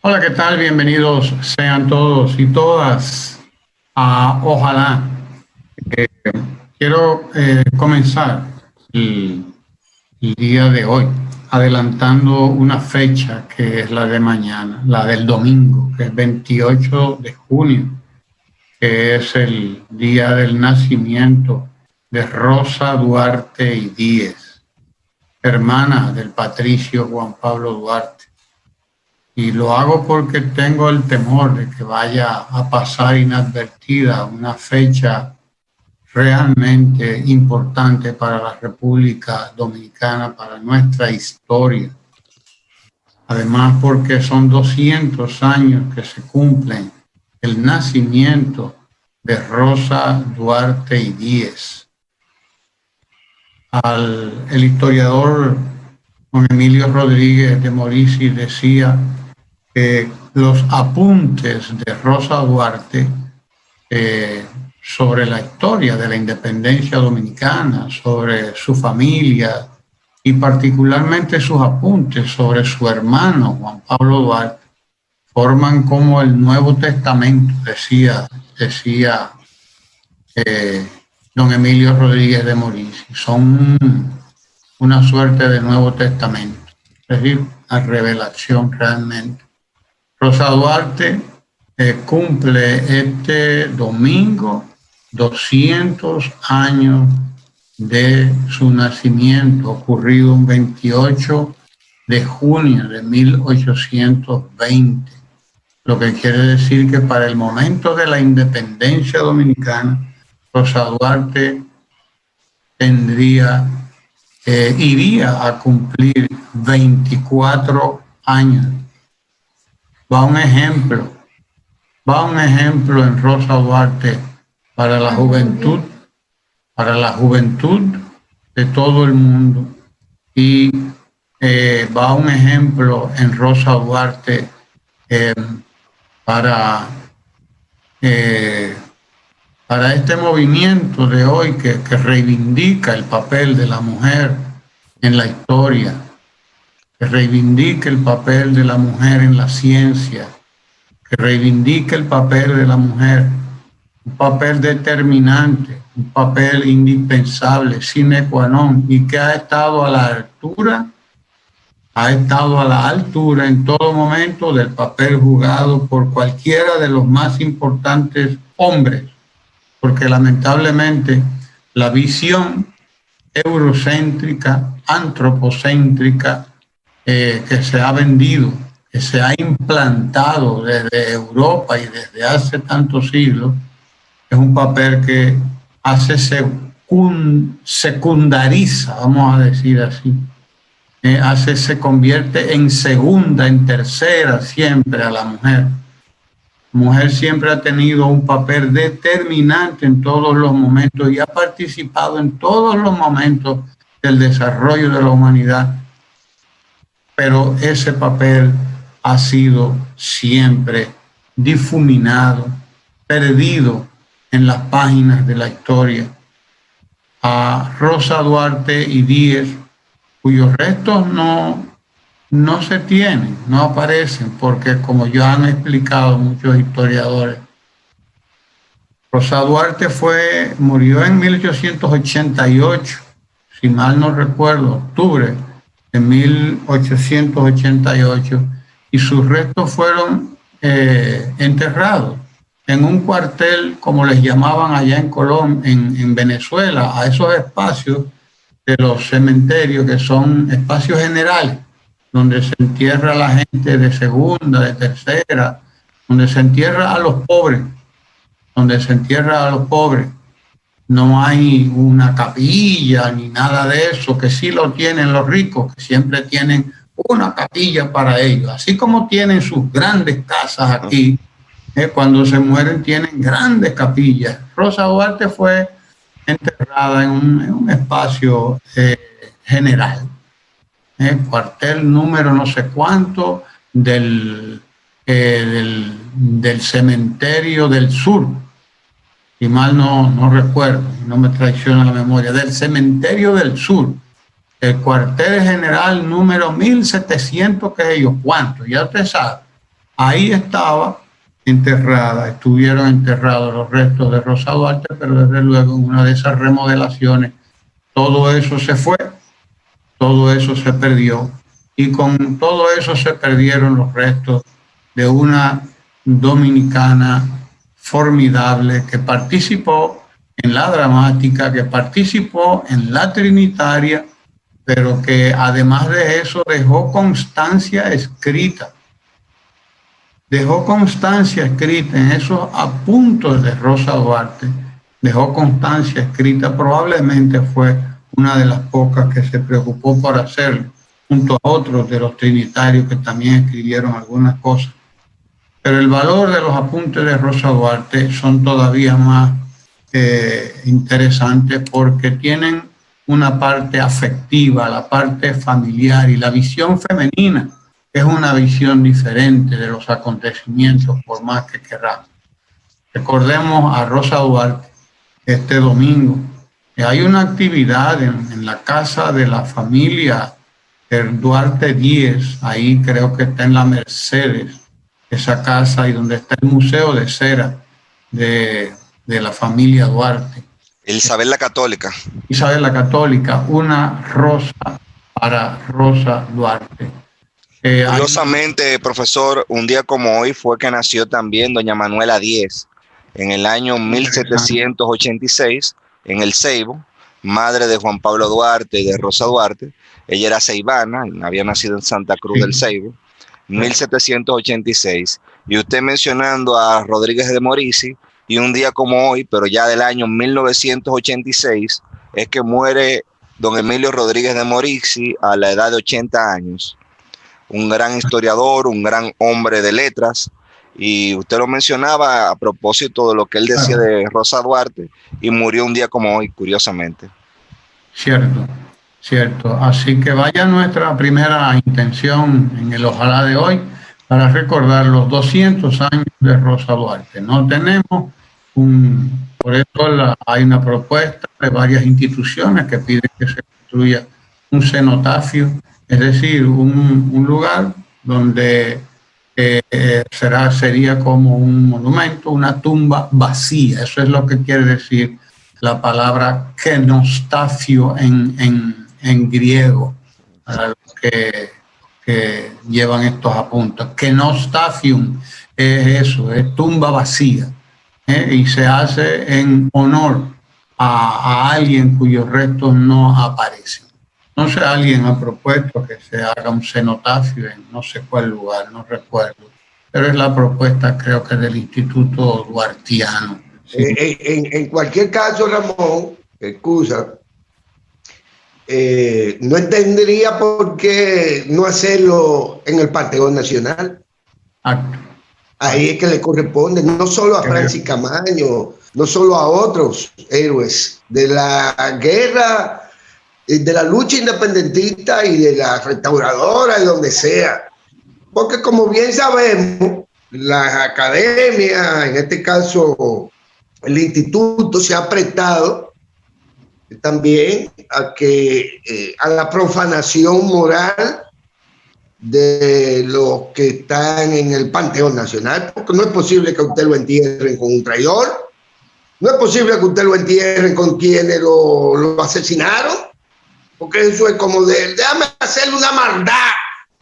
Hola, ¿qué tal? Bienvenidos sean todos y todas a Ojalá. Quiero comenzar el, el día de hoy adelantando una fecha que es la de mañana, la del domingo, que es 28 de junio, que es el día del nacimiento de Rosa Duarte y Díez, hermana del patricio Juan Pablo Duarte. Y lo hago porque tengo el temor de que vaya a pasar inadvertida una fecha realmente importante para la República Dominicana, para nuestra historia. Además, porque son 200 años que se cumplen el nacimiento de Rosa Duarte y Díez. El historiador Juan Emilio Rodríguez de Morici decía que los apuntes de Rosa Duarte sobre la historia de la independencia dominicana, sobre su familia y particularmente sus apuntes sobre su hermano Juan Pablo Duarte, forman como el Nuevo Testamento, decía don Emilio Rodríguez de Morici. Son una suerte de Nuevo Testamento, es decir, una revelación realmente. Rosa Duarte cumple este domingo 200 años de su nacimiento, ocurrido un 28 de junio de 1820, lo que quiere decir que para el momento de la independencia dominicana, Rosa Duarte iría a cumplir 24 años. Va un ejemplo en Rosa Duarte para la juventud de todo el mundo, y va un ejemplo en Rosa Duarte para este movimiento de hoy que reivindica el papel de la mujer en la historia, que reivindica el papel de la mujer en la ciencia, que reivindica el papel de la mujer, un papel determinante, un papel indispensable, sine qua non, y que ha estado a la altura en todo momento del papel jugado por cualquiera de los más importantes hombres, porque lamentablemente la visión eurocéntrica, antropocéntrica, que se ha vendido, que se ha implantado desde Europa y desde hace tantos siglos, es un papel que secundariza, vamos a decir así, se convierte en segunda, en tercera siempre a la mujer. La mujer siempre ha tenido un papel determinante en todos los momentos y ha participado en todos los momentos del desarrollo de la humanidad, pero ese papel ha sido siempre difuminado, perdido en las páginas de la historia. A Rosa Duarte y Díez, cuyos restos no se tienen, no aparecen, porque como ya han explicado muchos historiadores, Rosa Duarte murió en 1888, si mal no recuerdo, octubre de 1888, y sus restos fueron enterrados en un cuartel, como les llamaban allá en Colombia, en Venezuela, a esos espacios de los cementerios que son espacios generales, donde se entierra a la gente de segunda, de tercera, donde se entierra a los pobres, No hay una capilla ni nada de eso, que sí lo tienen los ricos, que siempre tienen una capilla para ellos, así como tienen sus grandes casas aquí. Cuando se mueren tienen grandes capillas. Rosa Duarte fue enterrada en un espacio general, cuartel número no sé cuánto del cementerio del sur, si mal no recuerdo, no me traiciona la memoria, del cementerio del sur, el cuartel general número 1700, que ellos, ¿cuánto? Ya usted sabe. Ahí estuvieron enterrados los restos de Rosa Duarte, pero desde luego en una de esas remodelaciones todo eso se fue, todo eso se perdió, y con todo eso se perdieron los restos de una dominicana formidable que participó en la dramática, que participó en la trinitaria, pero que además de eso dejó constancia escrita. Dejó constancia escrita en esos apuntes de Rosa Duarte, dejó constancia escrita, probablemente fue una de las pocas que se preocupó por hacerlo, junto a otros de los trinitarios que también escribieron algunas cosas. Pero el valor de los apuntes de Rosa Duarte son todavía más interesantes porque tienen una parte afectiva, la parte familiar y la visión femenina. Es una visión diferente de los acontecimientos, por más que queramos. Recordemos a Rosa Duarte este domingo. Hay una actividad en la casa de la familia Duarte 10, ahí creo que está en la Mercedes, esa casa, y donde está el Museo de Cera de la familia Duarte. Isabel la Católica. Isabel la Católica, una rosa para Rosa Duarte. Curiosamente, profesor, un día como hoy fue que nació también doña Manuela Díez, en el año 1786, en el Ceibo, madre de Juan Pablo Duarte y de Rosa Duarte. Ella era ceibana, había nacido en Santa Cruz del Ceibo, 1786. Y usted mencionando a Rodríguez de Morici, y un día como hoy, pero ya del año 1986, es que muere don Emilio Rodríguez de Morici a la edad de 80 años. Un gran historiador, un gran hombre de letras, y usted lo mencionaba a propósito de lo que él decía de Rosa Duarte, y murió un día como hoy, curiosamente. Cierto, cierto. Así que vaya nuestra primera intención en el Ojalá de hoy para recordar los 200 años de Rosa Duarte. No tenemos por eso hay una propuesta de varias instituciones que piden que se construya un cenotafio, es decir, un lugar donde sería como un monumento, una tumba vacía. Eso es lo que quiere decir la palabra kenostafio en griego, para los que llevan estos apuntes. Kenostafium es eso, es tumba vacía, y se hace en honor a alguien cuyos restos no aparecen. No sé, alguien ha propuesto que se haga un cenotafio en no sé cuál lugar, no recuerdo, pero es la propuesta, creo que del Instituto Duartiano. Sí. En cualquier caso, Ramón, excusa, no entendería por qué no hacerlo en el Panteón Nacional. Acto. Ahí es que le corresponde, no solo a Francis Camaño, no solo a otros héroes de la guerra, de la lucha independentista y de la restauradora y donde sea. Porque como bien sabemos, las academias, en este caso el instituto, se ha prestado también a la profanación moral de los que están en el Panteón Nacional, porque no es posible que usted lo entierren con un traidor, no es posible que usted lo entierren con quienes lo asesinaron, porque eso es como déjame hacerle una maldad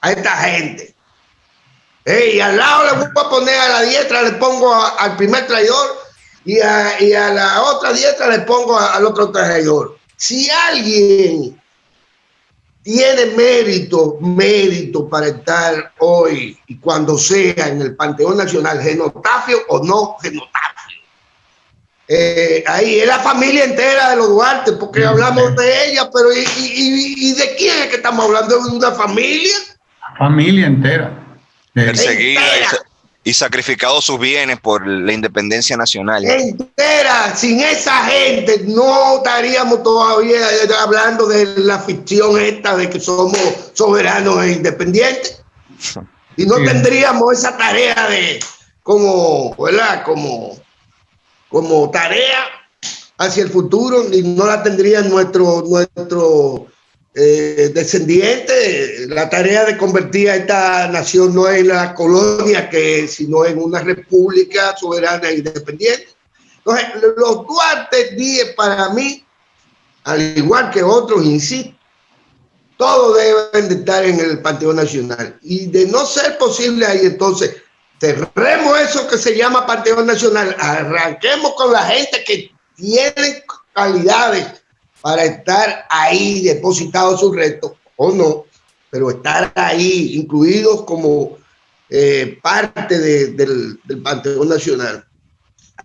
a esta gente. Y al lado le voy a poner, a la diestra le pongo al primer traidor, y a la otra diestra le pongo al otro traidor. Si alguien tiene mérito para estar hoy y cuando sea en el Panteón Nacional, genotafio o no genotafio, ahí es la familia entera de los Duarte, porque hablamos de ella, pero ¿y de quién es que estamos hablando? ¿De una familia? Familia entera. Perseguida y sacrificado sus bienes por la independencia nacional. Entera. Sin esa gente no estaríamos todavía hablando de la ficción esta de que somos soberanos e independientes. Y no tendríamos esa tarea de como tarea hacia el futuro, y no la tendrían nuestros descendientes, la tarea de convertir a esta nación no en la colonia que es, sino en una república soberana e independiente. Entonces, los Duarte Díez para mí, al igual que otros, insisto, todos deben de estar en el Panteón Nacional. Y de no ser posible ahí, entonces, cerremos eso que se llama Panteón Nacional, arranquemos con la gente que tiene calidades para estar ahí depositados sus restos, o no, pero estar ahí incluidos como parte del Panteón Nacional.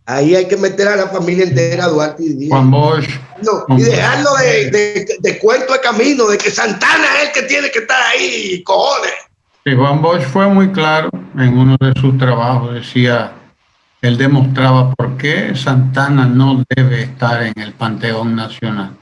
Ahí hay que meter a la familia entera, Duarte y Díez. Juan Bosch. No, y dejarlo de cuento de camino, de que Santana es el que tiene que estar ahí, cojones. Sí, Juan Bosch fue muy claro en uno de sus trabajos, decía, él demostraba por qué Santana no debe estar en el Panteón Nacional.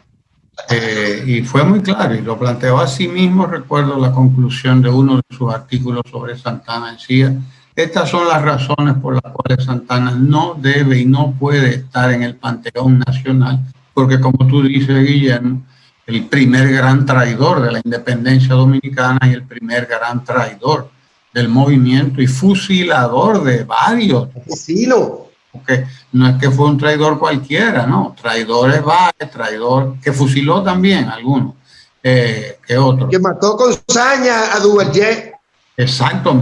Y fue muy claro y lo planteó a sí mismo. Recuerdo la conclusión de uno de sus artículos sobre Santana. Decía, estas son las razones por las cuales Santana no debe y no puede estar en el Panteón Nacional, porque como tú dices, Guillermo, el primer gran traidor de la independencia dominicana y el primer gran traidor del movimiento y fusilador de varios. Asesino. Porque no es que fue un traidor cualquiera, no, traidores varios, traidor que fusiló también algunos, que otros. Que mató con saña a Duvergé. Exacto.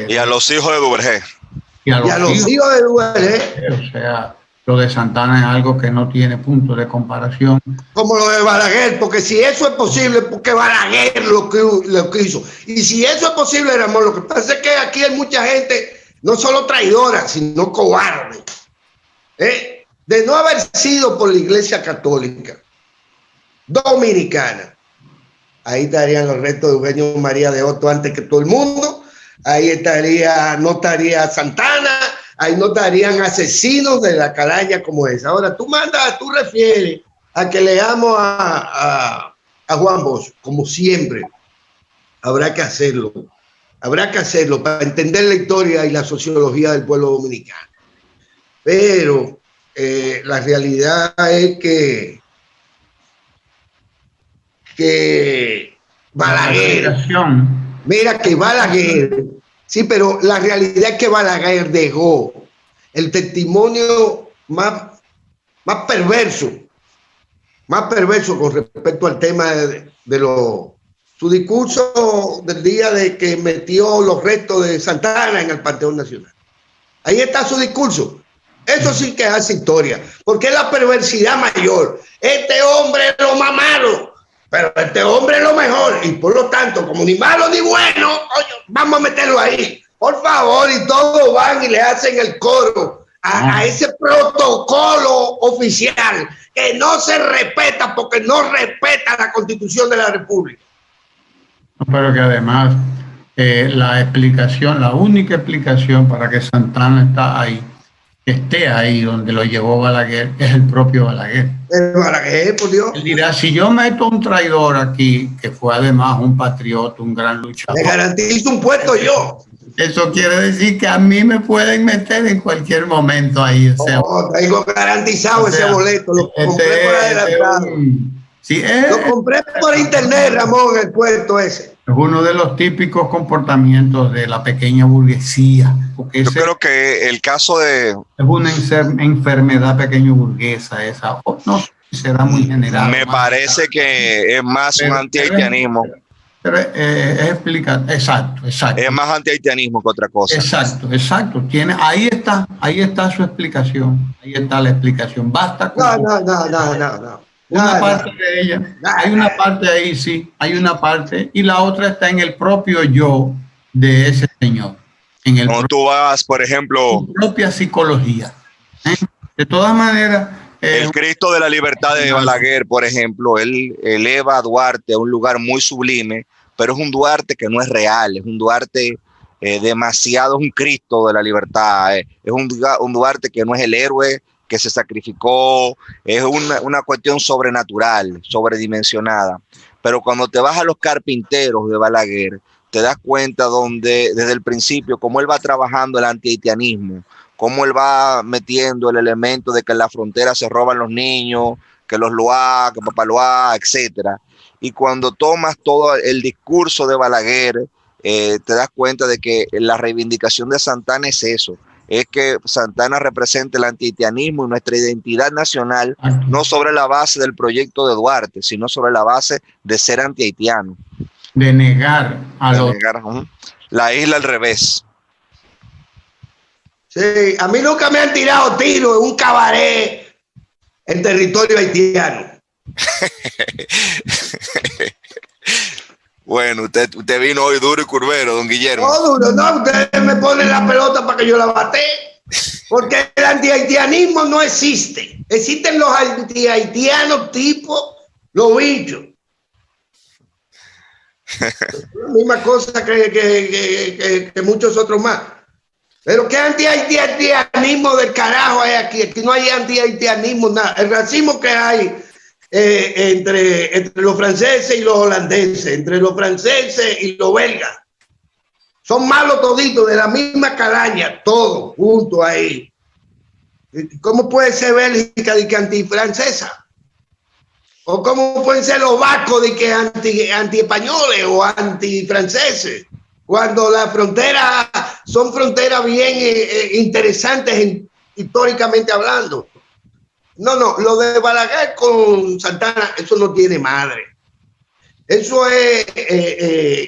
Y a los hijos de Duvergé. Y a los hijos de Duvergé. O sea, lo de Santana es algo que no tiene punto de comparación. Como lo de Balaguer, porque si eso es posible, porque Balaguer lo que hizo. Y si eso es posible, Ramón, lo que pasa es que aquí hay mucha gente, no solo traidora, sino cobarde. De no haber sido por la Iglesia Católica Dominicana, ahí estarían los restos de Eugenio María de Hostos antes que todo el mundo. Ahí no estaría Santana, ahí no estarían asesinos de la calaña como esa. Ahora, tú refieres a que leamos a Juan Bosch, como siempre. Habrá que hacerlo para entender la historia y la sociología del pueblo dominicano. Pero la realidad es que Balaguer, mira que Balaguer, sí, pero la realidad es que Balaguer dejó el testimonio más perverso con respecto al tema su discurso del día de que metió los restos de Santana en el Panteón Nacional. Ahí está su discurso. Eso sí que hace historia, porque es la perversidad mayor. Este hombre es lo más malo, pero este hombre es lo mejor, y por lo tanto, como ni malo ni bueno, oye, vamos a meterlo ahí, por favor, y todos van y le hacen el coro a ese protocolo oficial que no se respeta porque no respeta la Constitución de la República. Pero que además la única explicación para que Santana esté ahí donde lo llevó Balaguer, es el propio Balaguer. El Balaguer, por Dios. Él dirá, si yo meto un traidor aquí, que fue además un patriota, un gran luchador, le garantizo un puesto yo. Eso quiere decir que a mí me pueden meter en cualquier momento ahí. Tengo garantizado ese boleto, lo compré por adelantado. Lo compré por internet, Ramón, el puesto ese. Es uno de los típicos comportamientos de la pequeña burguesía. Porque yo creo que el caso de... Es una enfermedad pequeño burguesa esa. No será muy general. Me parece que es más un antihaitianismo. Pero es explicar, exacto. Es más antihaitianismo que otra cosa. Exacto. Ahí está su explicación. Ahí está la explicación. Basta con... No. Una parte de ella, hay una parte ahí, sí, hay una parte, y la otra está en el propio yo de ese señor. Cuando tú vas, por ejemplo... Su propia psicología. De todas maneras... el Cristo de la Libertad de Balaguer, por ejemplo, él eleva a Duarte a un lugar muy sublime, pero es un Duarte que no es real, es un Duarte demasiado, es un Cristo de la Libertad, es un Duarte que no es el héroe que se sacrificó, es una cuestión sobrenatural, sobredimensionada. Pero cuando te vas a los carpinteros de Balaguer, te das cuenta desde el principio, cómo él va trabajando el antihaitianismo, cómo él va metiendo el elemento de que en la frontera se roban los niños, que los Loa, que Papá Loa, etcétera. Y cuando tomas todo el discurso de Balaguer, te das cuenta de que la reivindicación de Santana es eso, es que Santana representa el antihaitianismo y nuestra identidad nacional, no sobre la base del proyecto de Duarte, sino sobre la base de ser antihaitiano. De negar a los... La isla al revés. Sí, a mí nunca me han tirado tiro en un cabaret en territorio haitiano. Bueno, usted vino hoy duro y curvero, don Guillermo. No duro, no, ustedes me ponen la pelota para que yo la bate. Porque el antihaitianismo no existe. Existen los antihaitianos tipo los bichos. La misma cosa que muchos otros más. Pero ¿qué antihaitianismo del carajo hay aquí? Aquí no hay antihaitianismo, nada. El racismo que hay entre los franceses y los holandeses, entre los franceses y los belgas. Son malos toditos, de la misma calaña, todos juntos ahí. ¿Cómo puede ser Bélgica de que antifrancesa? ¿O cómo pueden ser los vascos de que anti-españoles o antifranceses? Cuando las fronteras son fronteras bien interesantes históricamente hablando. No, lo de Balaguer con Santana, eso no tiene madre. Eso es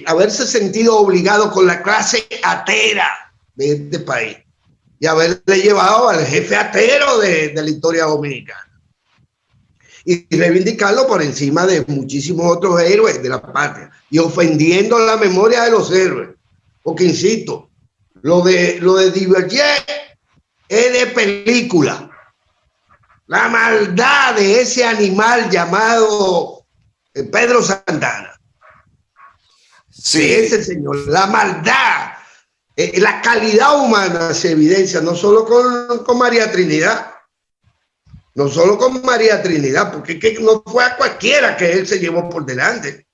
haberse sentido obligado con la clase atera de este país y haberle llevado al jefe atero de la historia dominicana. Y reivindicarlo por encima de muchísimos otros héroes de la patria y ofendiendo la memoria de los héroes. Porque, insisto, lo de Duverger es de película. La maldad de ese animal llamado Pedro Santana. Sí. Ese señor, la maldad, la calidad humana se evidencia no solo con María Trinidad, no solo con María Trinidad, porque no fue a cualquiera que él se llevó por delante.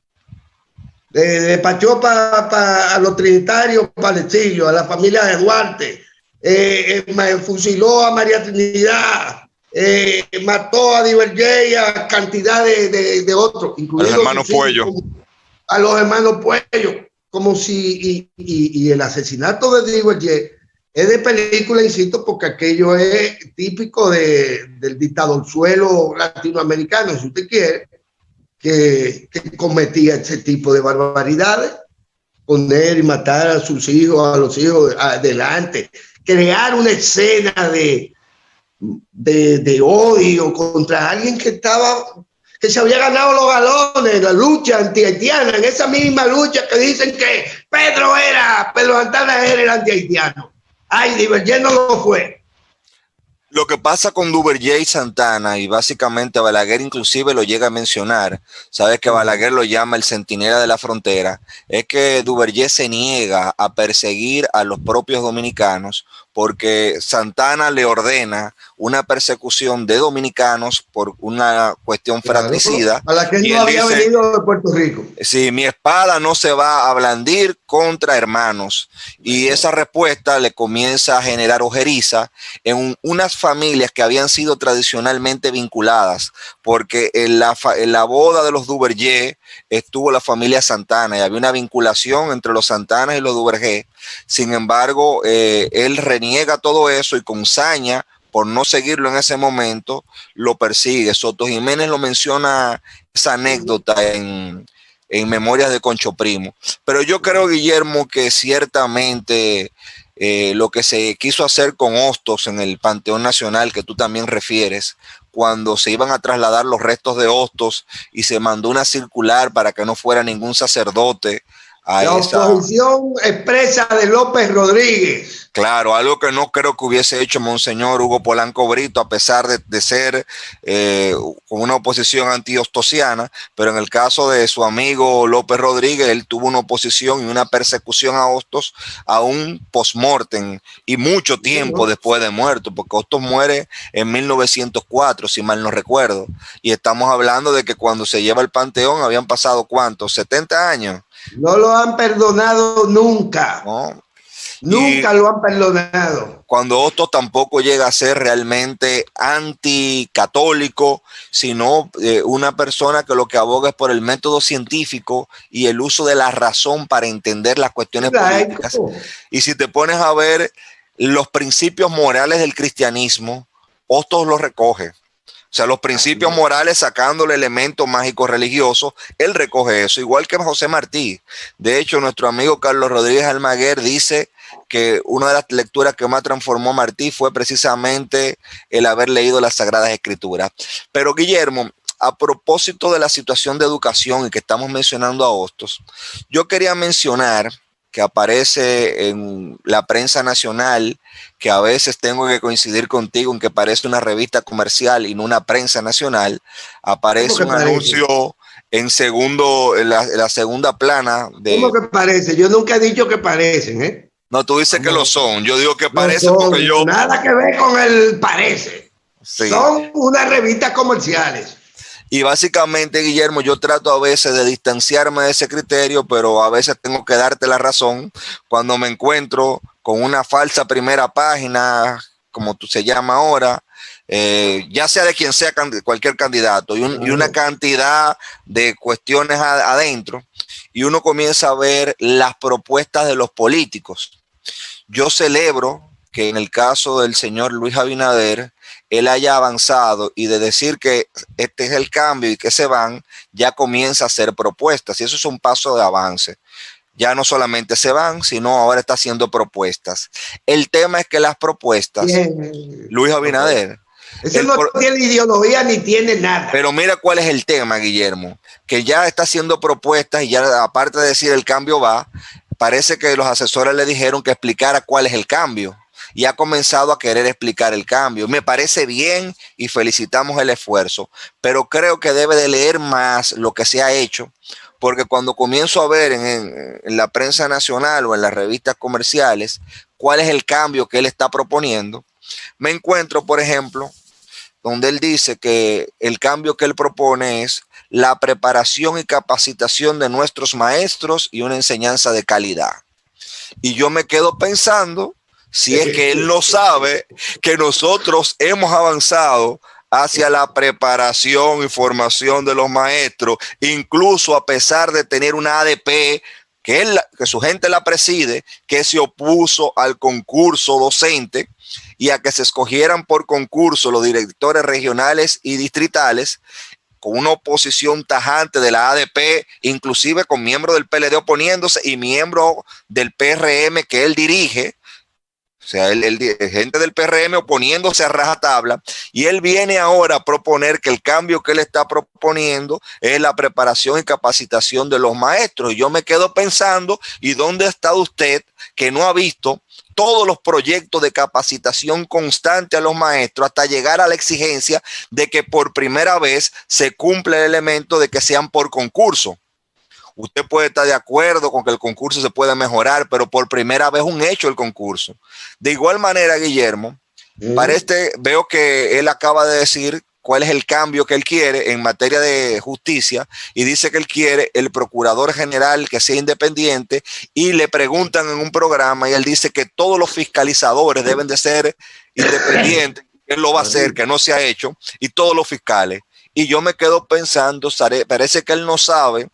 Despachó a los trinitarios palestinos, a la familia de Duarte, fusiló a María Trinidad, mató a Duverger y a cantidad de otros, incluidos a los hermanos Puello. A los hermanos Puello, como si, y el asesinato de Duverger es de película, insisto, porque aquello es típico del dictadorzuelo latinoamericano, si usted quiere, que cometía ese tipo de barbaridades, poner y matar a sus hijos, a los hijos adelante, crear una escena de odio contra alguien que se había ganado los galones en la lucha antihaitiana, en esa misma lucha que dicen que Pedro Santana era el antihaitiano. Ay, Duverger no lo fue. Lo que pasa con Duverger y Santana, y básicamente Balaguer inclusive lo llega a mencionar, sabes que Balaguer lo llama el centinela de la frontera, es que Duverger se niega a perseguir a los propios dominicanos porque Santana le ordena una persecución de dominicanos por una cuestión fratricida. A la que no había venido de Puerto Rico. Sí, mi espada no se va a blandir contra hermanos. Y esa respuesta le comienza a generar ojeriza en unas familias que habían sido tradicionalmente vinculadas, porque en la boda de los Duverger estuvo la familia Santana y había una vinculación entre los Santana y los Duverger. Sin embargo, él reniega todo eso y con saña, por no seguirlo en ese momento, lo persigue. Soto Jiménez lo menciona esa anécdota en Memorias de Concho Primo. Pero yo creo, Guillermo, que ciertamente lo que se quiso hacer con Hostos en el Panteón Nacional, que tú también refieres, cuando se iban a trasladar los restos de Hostos y se mandó una circular para que no fuera ningún sacerdote la oposición expresa de López Rodríguez. Claro, algo que no creo que hubiese hecho Monseñor Hugo Polanco Brito, a pesar de ser con una oposición anti-hostosiana, pero en el caso de su amigo López Rodríguez, él tuvo una oposición y una persecución a Hostos aún post-mortem y mucho tiempo después de muerto, porque Hostos muere en 1904, si mal no recuerdo, y estamos hablando de que cuando se lleva el Panteón habían pasado, ¿cuántos? 70 años. No lo han perdonado nunca. No. Nunca lo han perdonado. Cuando Hostos tampoco llega a ser realmente anticatólico, sino una persona que lo que aboga es por el método científico y el uso de la razón para entender las cuestiones políticas. Y si te pones a ver los principios morales del cristianismo, Hostos los recoge. O sea, los principios morales, sacándole elementos mágicos religiosos, él recoge eso, igual que José Martí. De hecho, nuestro amigo Carlos Rodríguez Almaguer dice que una de las lecturas que más transformó a Martí fue precisamente el haber leído las Sagradas Escrituras. Pero Guillermo, a propósito de la situación de educación y que estamos mencionando a Hostos, yo quería mencionar que aparece en la prensa nacional, que a veces tengo que coincidir contigo en que parece una revista comercial y no una prensa nacional, aparece un anuncio en la segunda plana. ¿Cómo que parece? Yo nunca he dicho que parecen, ¿eh? No, tú dices que lo son. Yo digo que parecen porque yo... Nada que ver con el parece. Sí. Son unas revistas comerciales. Y básicamente, Guillermo, yo trato a veces de distanciarme de ese criterio, pero a veces tengo que darte la razón cuando me encuentro con una falsa primera página, como tú se llama ahora, ya sea de quien sea cualquier candidato, y una cantidad de cuestiones adentro, y uno comienza a ver las propuestas de los políticos. Yo celebro que en el caso del señor Luis Abinader, él haya avanzado y de decir que este es el cambio y que se van, ya comienza a hacer propuestas, y eso es un paso de avance. Ya no solamente se van, sino ahora está haciendo propuestas. El tema es que las propuestas, Luis Abinader, ese no tiene ideología ni tiene nada. Pero mira cuál es el tema, Guillermo, que ya está haciendo propuestas y ya aparte de decir el cambio va, parece que los asesores le dijeron que explicara cuál es el cambio. Y ha comenzado a querer explicar el cambio. Me parece bien y felicitamos el esfuerzo, pero creo que debe de leer más lo que se ha hecho, porque cuando comienzo a ver en la prensa nacional o en las revistas comerciales cuál es el cambio que él está proponiendo, me encuentro, por ejemplo, donde él dice que el cambio que él propone es la preparación y capacitación de nuestros maestros y una enseñanza de calidad. Y yo me quedo pensando, si es que él no sabe que nosotros hemos avanzado hacia la preparación y formación de los maestros, incluso a pesar de tener una ADP que su gente la preside, que se opuso al concurso docente y a que se escogieran por concurso los directores regionales y distritales, con una oposición tajante de la ADP, inclusive con miembros del PLD oponiéndose y miembros del PRM que él dirige. O sea, gente del PRM oponiéndose a rajatabla, y él viene ahora a proponer que el cambio que él está proponiendo es la preparación y capacitación de los maestros. Y yo me quedo pensando, ¿y dónde está usted que no ha visto todos los proyectos de capacitación constante a los maestros hasta llegar a la exigencia de que por primera vez se cumple el elemento de que sean por concurso? Usted puede estar de acuerdo con que el concurso se puede mejorar, pero por primera vez un hecho el concurso. De igual manera, Guillermo, veo que él acaba de decir cuál es el cambio que él quiere en materia de justicia, y dice que él quiere el procurador general que sea independiente, y le preguntan en un programa y él dice que todos los fiscalizadores deben de ser independientes, él lo va a hacer, que no se ha hecho, y todos los fiscales. Y yo me quedo pensando, parece que él no sabe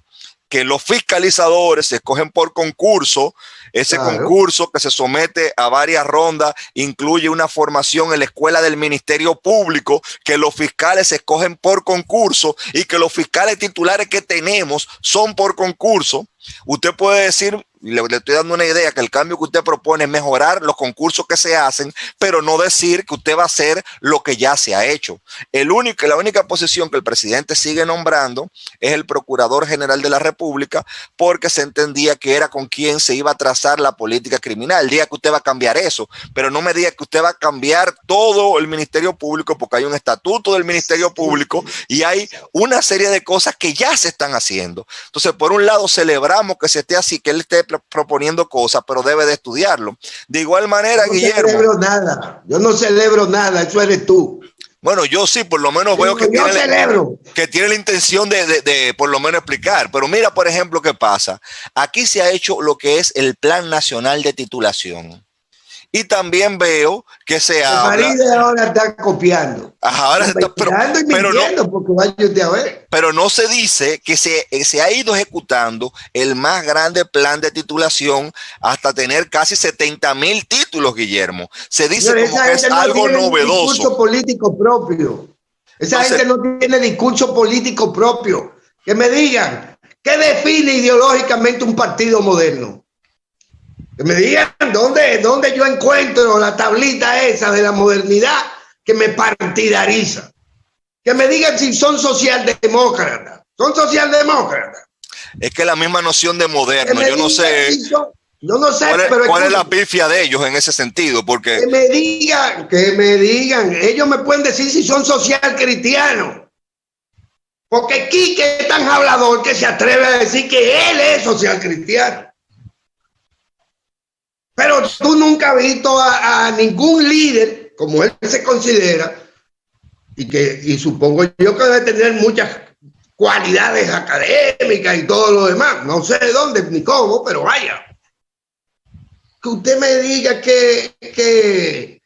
que los fiscalizadores se escogen por concurso. Ese concurso que se somete a varias rondas incluye una formación en la escuela del Ministerio Público, que los fiscales se escogen por concurso y que los fiscales titulares que tenemos son por concurso. Usted puede decir, y le estoy dando una idea, que el cambio que usted propone es mejorar los concursos que se hacen, pero no decir que usted va a hacer lo que ya se ha hecho. La única posición que el presidente sigue nombrando es el Procurador General de la República, porque se entendía que era con quien se iba a trazar la política criminal. Diga que usted va a cambiar eso, pero no me diga que usted va a cambiar todo el Ministerio Público, porque hay un estatuto del Ministerio Público y hay una serie de cosas que ya se están haciendo. Entonces, por un lado, celebramos que se esté así, que él esté proponiendo cosas, pero debe de estudiarlo. De igual manera, Guillermo. Yo no celebro nada, eso eres tú. Bueno, yo sí, por lo menos veo que tiene la intención de por lo menos explicar. Pero mira, por ejemplo, qué pasa. Aquí se ha hecho lo que es el Plan Nacional de Titulación. Y también veo que se habla. Faride ahora está copiando. Ahora se está, pero no se dice que se ha ido ejecutando el más grande plan de titulación hasta tener casi 70,000 títulos, Guillermo. Se dice como que es algo novedoso. Discurso político propio. Esa gente no tiene discurso político propio. Que me digan, ¿qué define ideológicamente un partido moderno? Que me digan dónde yo encuentro la tablita esa de la modernidad que me partidariza. Que me digan si son socialdemócratas. ¿Son socialdemócratas? Es que la misma noción de moderno, yo no sé. Yo no sé, ¿Cuál es la pifia de ellos en ese sentido? Porque que me digan, ellos me pueden decir si son social cristianos. Porque Quique es tan hablador que se atreve a decir que él es social cristiano. Pero tú nunca has visto a ningún líder, como él se considera, y supongo yo que debe tener muchas cualidades académicas y todo lo demás. No sé de dónde ni cómo, pero vaya. Que usted me diga que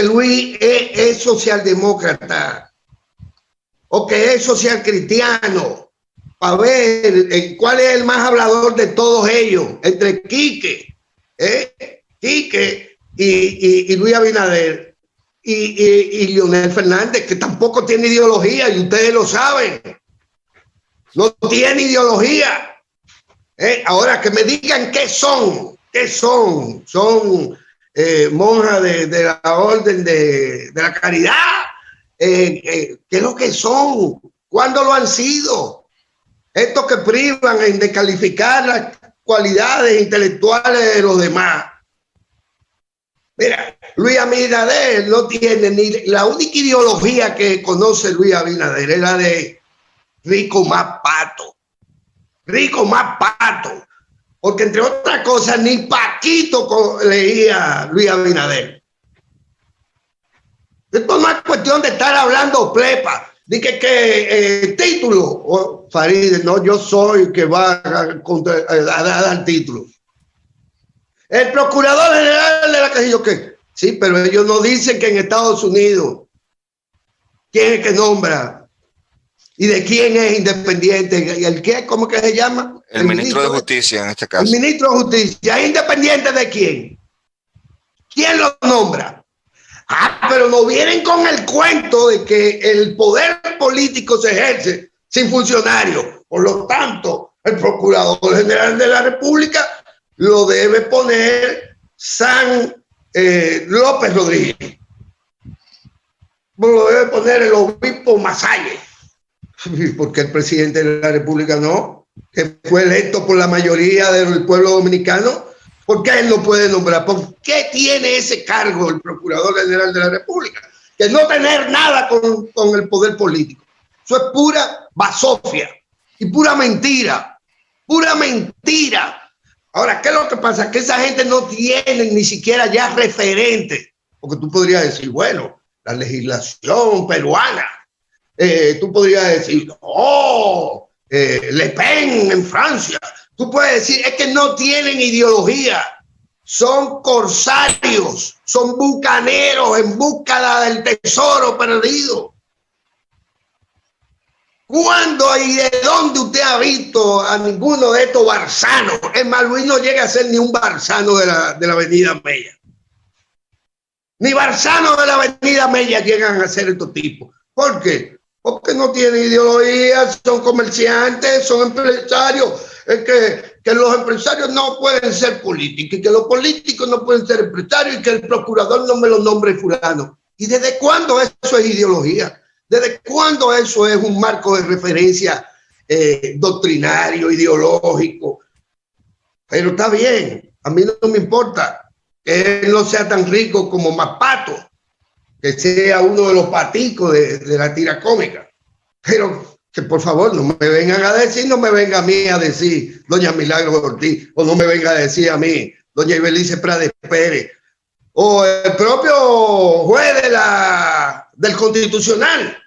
Luis es socialdemócrata o que es social cristiano. A ver, ¿cuál es el más hablador de todos ellos? Entre Quique y Luis Abinader y Leonel Fernández, que tampoco tiene ideología y ustedes lo saben. No tiene ideología. Ahora que me digan qué son. Son monjas de la orden de la caridad. ¿Qué es lo que son? ¿Cuándo lo han sido? Estos que privan en descalificar las cualidades intelectuales de los demás. Mira, Luis Abinader no tiene ni la única ideología que conoce Luis Abinader es la de rico más pato. Rico más pato. Porque entre otras cosas ni Paquito leía Luis Abinader. Esto no es cuestión de estar hablando plepa. Dije que título, Faride, no, yo soy que va a dar título. El procurador general de la Casilla, ¿qué? Sí, pero ellos no dicen que en Estados Unidos quién es que nombra y de quién es independiente. ¿Y el qué? ¿Cómo que se llama? El ministro de Justicia en este caso. El ministro de Justicia. ¿Es independiente de quién? ¿Quién lo nombra? Pero no vienen con el cuento de que el poder político se ejerce sin funcionarios. Por lo tanto, el Procurador General de la República lo debe poner San López Rodríguez. Lo debe poner el obispo Masalle. Porque el presidente de la República no, que fue electo por la mayoría del pueblo dominicano. ¿Por qué él no puede nombrar? ¿Por qué tiene ese cargo el Procurador General de la República? Que no tener nada con el poder político. Eso es pura basofia y pura mentira. Pura mentira. Ahora, ¿qué es lo que pasa? Que esa gente no tiene ni siquiera ya referente. Porque tú podrías decir, bueno, la legislación peruana. Tú podrías decir, Le Pen en Francia. Tú puedes decir, es que no tienen ideología, son corsarios, son bucaneros en búsqueda del tesoro perdido. ¿Cuándo y de dónde usted ha visto a ninguno de estos barzanos? Es más, Luis no llega a ser ni un barzano de la Avenida Mella. Ni barzanos de la Avenida Mella llegan a ser estos tipos. ¿Por qué? Porque no tienen ideología, son comerciantes, son empresarios. Es que los empresarios no pueden ser políticos y que los políticos no pueden ser empresarios y que el procurador no me lo nombre fulano. ¿Y desde cuándo eso es ideología? ¿Desde cuándo eso es un marco de referencia doctrinario, ideológico? Pero está bien, a mí no me importa que él no sea tan rico como Mapato, que sea uno de los paticos de la tira cómica. Pero que por favor no me vengan a decir, no me venga a mí a decir doña Milagro Ortiz, o no me venga a decir a mí doña Ibelice Prades Pérez, o el propio juez del Constitucional.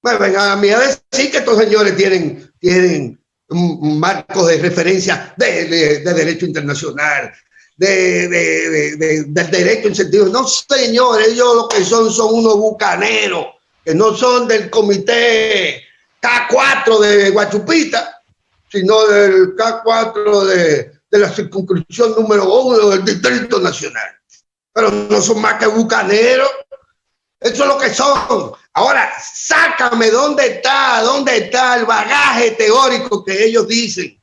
Bueno, vengan a mí a decir que estos señores tienen un marco de referencia de derecho internacional, del derecho en sentido. No, señores, ellos lo que son unos bucaneros, que no son del comité K4 de Guachupita, sino del K4 de la circunscripción número 1 del Distrito Nacional. Pero no son más que bucaneros. Eso es lo que son. Ahora, sácame dónde está el bagaje teórico que ellos dicen,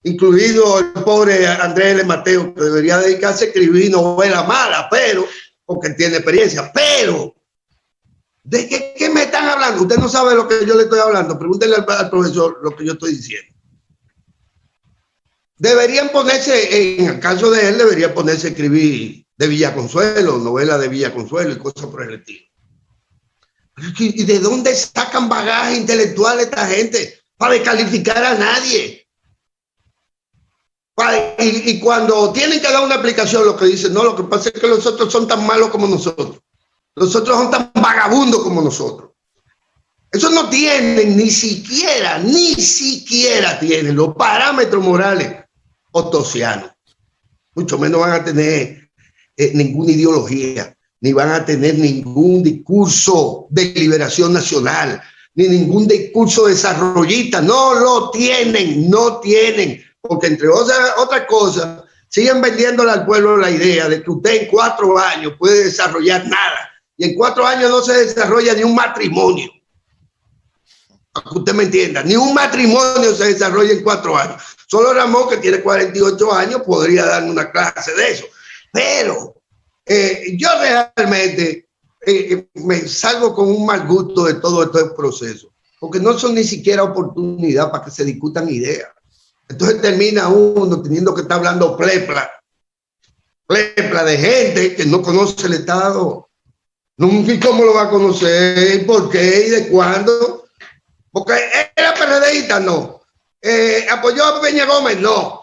incluido el pobre Andrés L. Mateo, que debería dedicarse a escribir novela mala, pero, porque tiene experiencia, pero, ¿de qué me están hablando? Usted no sabe lo que yo le estoy hablando, pregúntenle al profesor lo que yo estoy diciendo. Deberían ponerse, en el caso de él, debería ponerse a escribir de Villaconsuelo, novela de Villaconsuelo y cosas por el estilo. ¿Y de dónde sacan bagaje intelectual esta gente para descalificar a nadie? Y cuando tienen que dar una explicación, lo que dicen, no, lo que pasa es que los otros son tan malos como nosotros. Los otros son tan vagabundos como nosotros. Eso no tienen ni siquiera tienen los parámetros morales otosianos. Mucho menos van a tener ninguna ideología, ni van a tener ningún discurso de liberación nacional, ni ningún discurso desarrollista. No lo tienen, porque entre otras cosas, siguen vendiéndole al pueblo la idea de que usted en 4 años puede desarrollar nada, y en 4 años no se desarrolla ni un matrimonio. Para que usted me entienda, ni un matrimonio se desarrolla en 4 años. Solo Ramón, que tiene 48 años, podría darme una clase de eso. Pero yo realmente me salgo con un mal gusto de todo este proceso, porque no son ni siquiera oportunidad para que se discutan ideas. Entonces termina uno teniendo que estar hablando plepla de gente que no conoce el Estado. ¿Y cómo lo va a conocer? ¿Por qué? ¿Y de cuándo? Porque era PRDista, no. ¿Apoyó a Peña Gómez? No.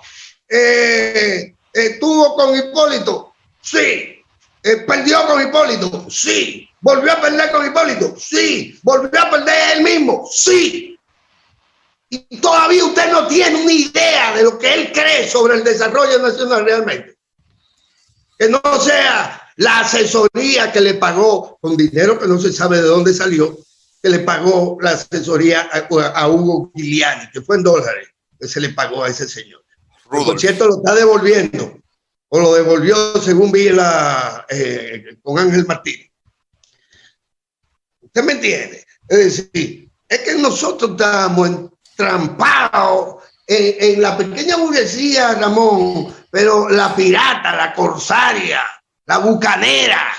¿Estuvo con Hipólito? Sí. ¿Perdió con Hipólito? Sí. ¿Volvió a perder con Hipólito? Sí. ¿Volvió a perder él mismo? Sí. Y todavía usted no tiene una idea de lo que él cree sobre el desarrollo nacional realmente. Que no sea la asesoría que le pagó con dinero que no se sabe de dónde salió, que le pagó la asesoría a Hugo Giuliani, que fue en dólares, que se le pagó a ese señor. Por cierto, lo está devolviendo, o lo devolvió según vi con Ángel Martínez. ¿Usted me entiende? Es decir, es que nosotros estamos entrampados en la pequeña burguesía, Ramón, pero la pirata, la corsaria, la bucanera,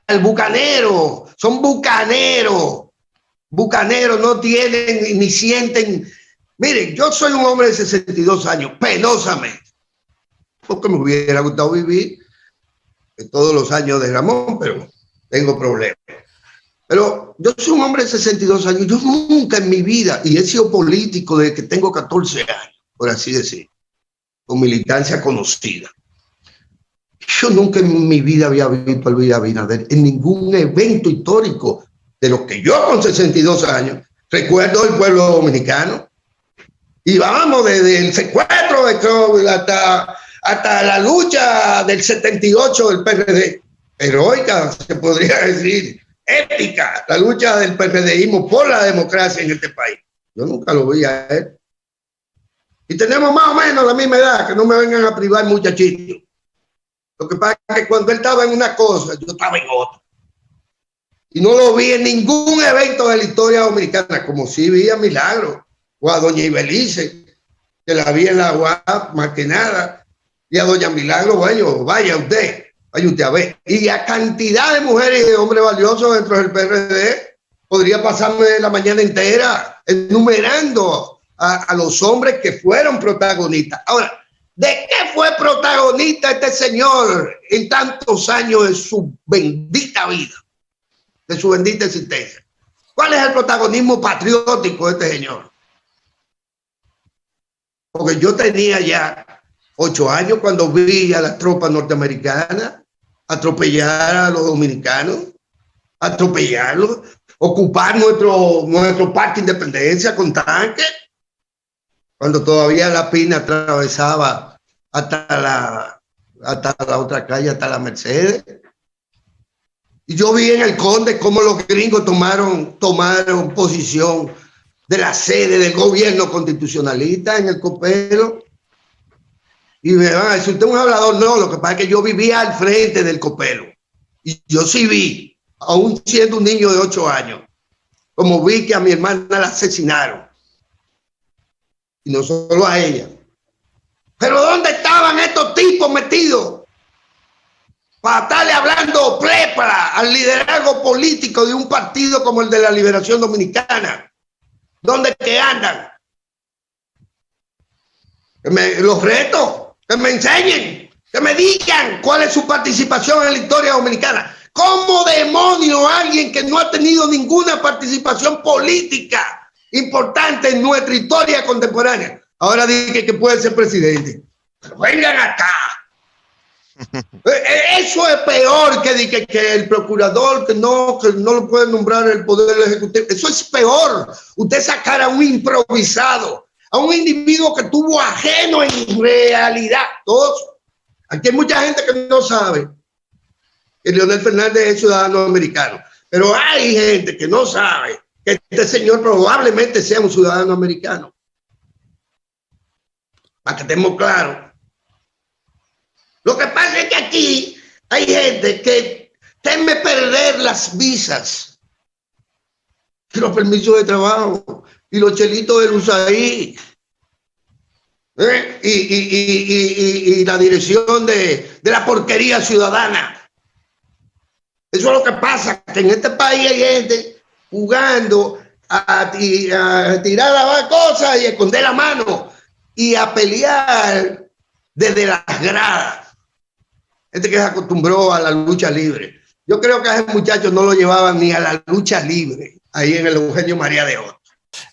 el bucanero, son bucaneros. Bucaneros no tienen ni sienten. Miren, yo soy un hombre de 62 años, penosamente, porque me hubiera gustado vivir todos los años de Ramón, pero tengo problemas. Pero yo soy un hombre de 62 años, yo nunca en mi vida, y he sido político desde que tengo 14 años, por así decir, con militancia conocida. Yo nunca en mi vida había visto a Luis Abinader en ningún evento histórico de los que yo con 62 años recuerdo del pueblo dominicano. Y vamos desde el secuestro de hasta la lucha del 78 del PRD. Heroica, se podría decir, épica, la lucha del PRDismo por la democracia en este país. Yo nunca lo vi a él. Y tenemos más o menos la misma edad, que no me vengan a privar muchachitos. Lo que pasa es que cuando él estaba en una cosa, yo estaba en otra. Y no lo vi en ningún evento de la historia dominicana, como sí vi a Milagro o a doña Ibelice, que la vi en la UAP más que nada, y a doña Milagro, bueno, vaya usted a ver. Y a cantidad de mujeres y de hombres valiosos dentro del PRD, podría pasarme la mañana entera enumerando a los hombres que fueron protagonistas. Ahora, ¿de qué fue protagonista este señor en tantos años de su bendita vida, de su bendita existencia? ¿Cuál es el protagonismo patriótico de este señor? Porque yo tenía ya 8 años cuando vi a las tropas norteamericanas atropellar a los dominicanos, atropellarlos, ocupar nuestro Parque Independencia con tanques, cuando todavía la Pina atravesaba hasta la otra calle, hasta la Mercedes. Y yo vi en el Conde cómo los gringos tomaron posición de la sede del gobierno constitucionalista en el Copelo. Y me van a decir, usted es un hablador. No, lo que pasa es que yo vivía al frente del Copelo. Y yo sí vi, aún siendo un niño de 8 años, como vi que a mi hermana la asesinaron. Y no solo a ella. Pero ¿dónde estaban estos tipos metidos para estarle hablando prépara al liderazgo político de un partido como el de la Liberación Dominicana? ¿Dónde que andan? Los retos, que me enseñen, que me digan cuál es su participación en la historia dominicana. ¿Cómo demonios alguien que no ha tenido ninguna participación política importante en nuestra historia contemporánea ahora dice que puede ser presidente? Pero vengan acá. Eso es peor que el procurador que no lo puede nombrar el Poder Ejecutivo. Eso es peor. Usted sacar a un improvisado, a un individuo que estuvo ajeno en realidad. Todos. Aquí hay mucha gente que no sabe que Leonel Fernández es ciudadano americano, pero hay gente que no sabe que este señor probablemente sea un ciudadano americano. Para que estemos claros. Lo que pasa es que aquí hay gente que teme perder las visas y los permisos de trabajo y los chelitos del USAID y la dirección de la porquería ciudadana. Eso es lo que pasa, que en este país hay gente jugando a tirar la cosa y a esconder la mano y a pelear desde las gradas. Gente que se acostumbró a la lucha libre. Yo creo que a ese muchacho no lo llevaban ni a la lucha libre ahí en el Eugenio María de Hort.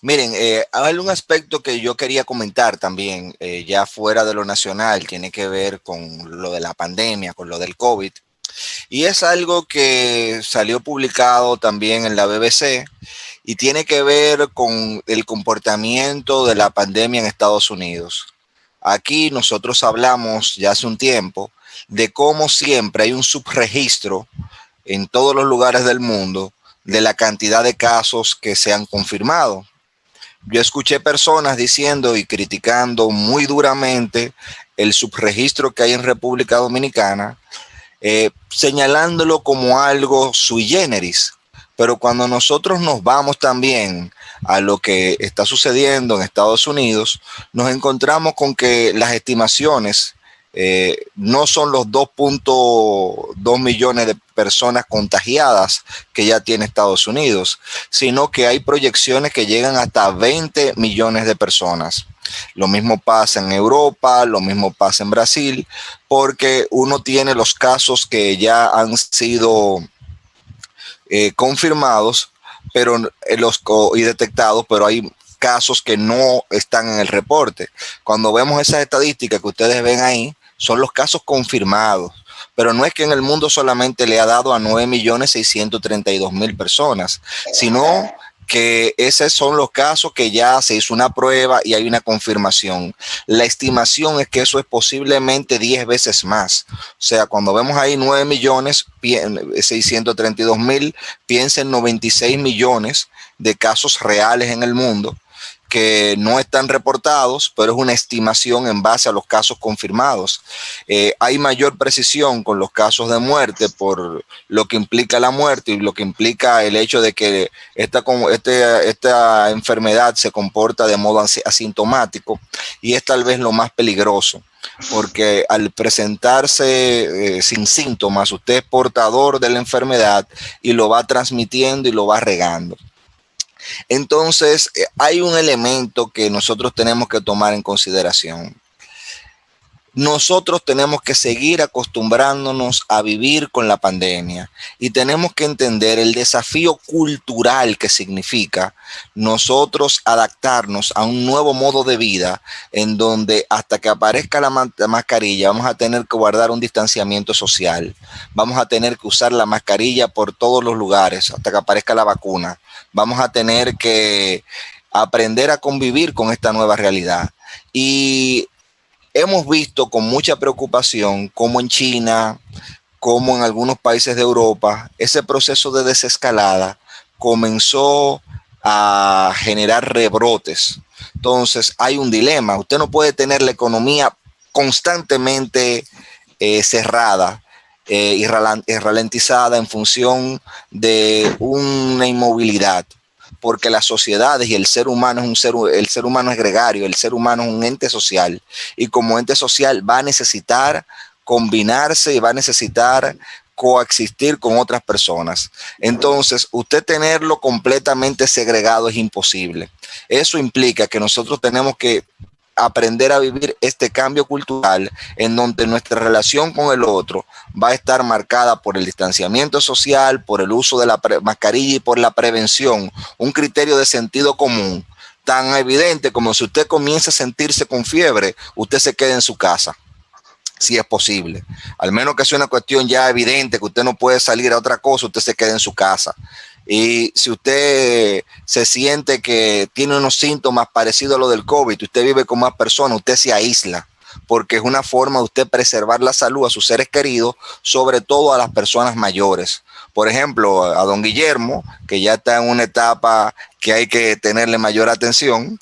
Miren, hay un aspecto que yo quería comentar también, ya fuera de lo nacional, tiene que ver con lo de la pandemia, con lo del COVID. Y es algo que salió publicado también en la BBC y tiene que ver con el comportamiento de la pandemia en Estados Unidos. Aquí nosotros hablamos ya hace un tiempo de cómo siempre hay un subregistro en todos los lugares del mundo de la cantidad de casos que se han confirmado. Yo escuché personas diciendo y criticando muy duramente el subregistro que hay en República Dominicana, señalándolo como algo sui generis. Pero cuando nosotros nos vamos también a lo que está sucediendo en Estados Unidos, nos encontramos con que las estimaciones no son los 2.2 millones de personas contagiadas que ya tiene Estados Unidos, sino que hay proyecciones que llegan hasta 20 millones de personas. Lo mismo pasa en Europa, lo mismo pasa en Brasil, porque uno tiene los casos que ya han sido confirmados y detectados, pero hay casos que no están en el reporte. Cuando vemos esas estadísticas que ustedes ven ahí, son los casos confirmados, pero no es que en el mundo solamente le ha dado a 9.632.000 personas, sino que esos son los casos que ya se hizo una prueba y hay una confirmación. La estimación es que eso es posiblemente 10 veces más. O sea, cuando vemos ahí 9.632.000, piensen 96 millones de casos reales en el mundo que no están reportados, pero es una estimación en base a los casos confirmados. Hay mayor precisión con los casos de muerte por lo que implica la muerte y lo que implica el hecho de que esta enfermedad se comporta de modo asintomático, y es tal vez lo más peligroso, porque al presentarse sin síntomas, usted es portador de la enfermedad y lo va transmitiendo y lo va regando. Entonces, hay un elemento que nosotros tenemos que tomar en consideración. nosotros tenemos que seguir acostumbrándonos a vivir con la pandemia y tenemos que entender el desafío cultural que significa nosotros adaptarnos a un nuevo modo de vida en donde hasta que aparezca la mascarilla vamos a tener que guardar un distanciamiento social, vamos a tener que usar la mascarilla por todos los lugares hasta que aparezca la vacuna, vamos a tener que aprender a convivir con esta nueva realidad. Y hemos visto con mucha preocupación cómo en China, como en algunos países de Europa, ese proceso de desescalada comenzó a generar rebrotes. Entonces hay un dilema. Usted no puede tener la economía constantemente cerrada y ralentizada en función de una inmovilidad, porque las sociedades y el ser humano el ser humano es gregario, el ser humano es un ente social, y como ente social va a necesitar combinarse y va a necesitar coexistir con otras personas. Entonces, usted tenerlo completamente segregado es imposible. Eso implica que nosotros tenemos que aprender a vivir este cambio cultural en donde nuestra relación con el otro va a estar marcada por el distanciamiento social, por el uso de la mascarilla y por la prevención, un criterio de sentido común tan evidente como si usted comienza a sentirse con fiebre, usted se quede en su casa, si es posible, al menos que sea una cuestión ya evidente que usted no puede salir a otra cosa, usted se quede en su casa. Y si usted se siente que tiene unos síntomas parecidos a lo del COVID, usted vive con más personas, usted se aísla, porque es una forma de usted preservar la salud a sus seres queridos, sobre todo a las personas mayores. Por ejemplo, a don Guillermo, que ya está en una etapa que hay que tenerle mayor atención.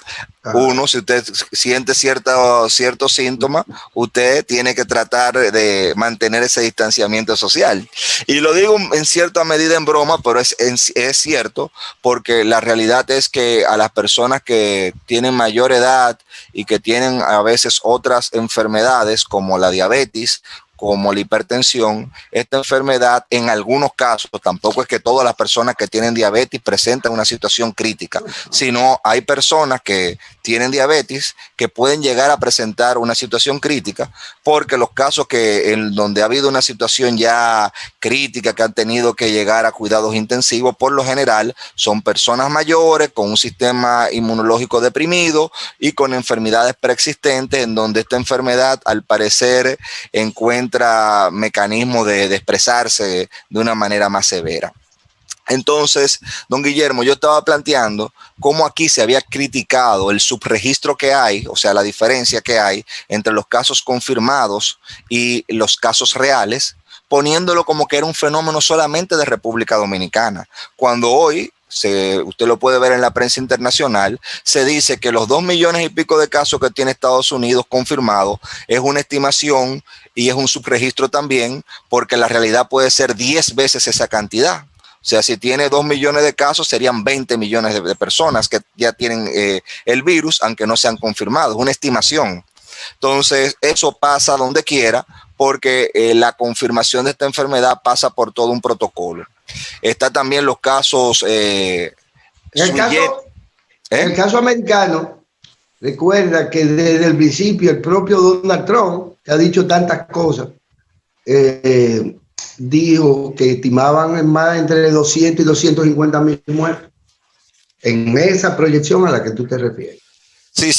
Uno, si usted siente ciertos síntomas, usted tiene que tratar de mantener ese distanciamiento social. Y lo digo en cierta medida en broma, pero es cierto, porque la realidad es que a las personas que tienen mayor edad y que tienen a veces otras enfermedades como la diabetes, como la hipertensión, esta enfermedad en algunos casos, tampoco es que todas las personas que tienen diabetes presentan una situación crítica, sino hay personas que tienen diabetes que pueden llegar a presentar una situación crítica, porque los casos en donde ha habido una situación ya crítica, que han tenido que llegar a cuidados intensivos, por lo general son personas mayores con un sistema inmunológico deprimido y con enfermedades preexistentes, en donde esta enfermedad al parecer encuentra mecanismos de expresarse de una manera más severa. Entonces, don Guillermo, yo estaba planteando cómo aquí se había criticado el subregistro que hay, o sea, la diferencia que hay entre los casos confirmados y los casos reales, poniéndolo como que era un fenómeno solamente de República Dominicana, cuando hoy, usted lo puede ver en la prensa internacional, se dice que los 2 millones y pico de casos que tiene Estados Unidos confirmados es una estimación y es un subregistro también, porque la realidad puede ser 10 veces esa cantidad. O sea, si tiene 2 millones de casos, serían 20 millones de personas que ya tienen el virus, aunque no sean confirmados. Es una estimación. Entonces, eso pasa donde quiera, porque la confirmación de esta enfermedad pasa por todo un protocolo. Está también los casos... en el caso americano, recuerda que desde el principio el propio Donald Trump, que ha dicho tantas cosas, dijo que estimaban más entre 200 y 250 mil muertos en esa proyección a la que tú te refieres. Sí,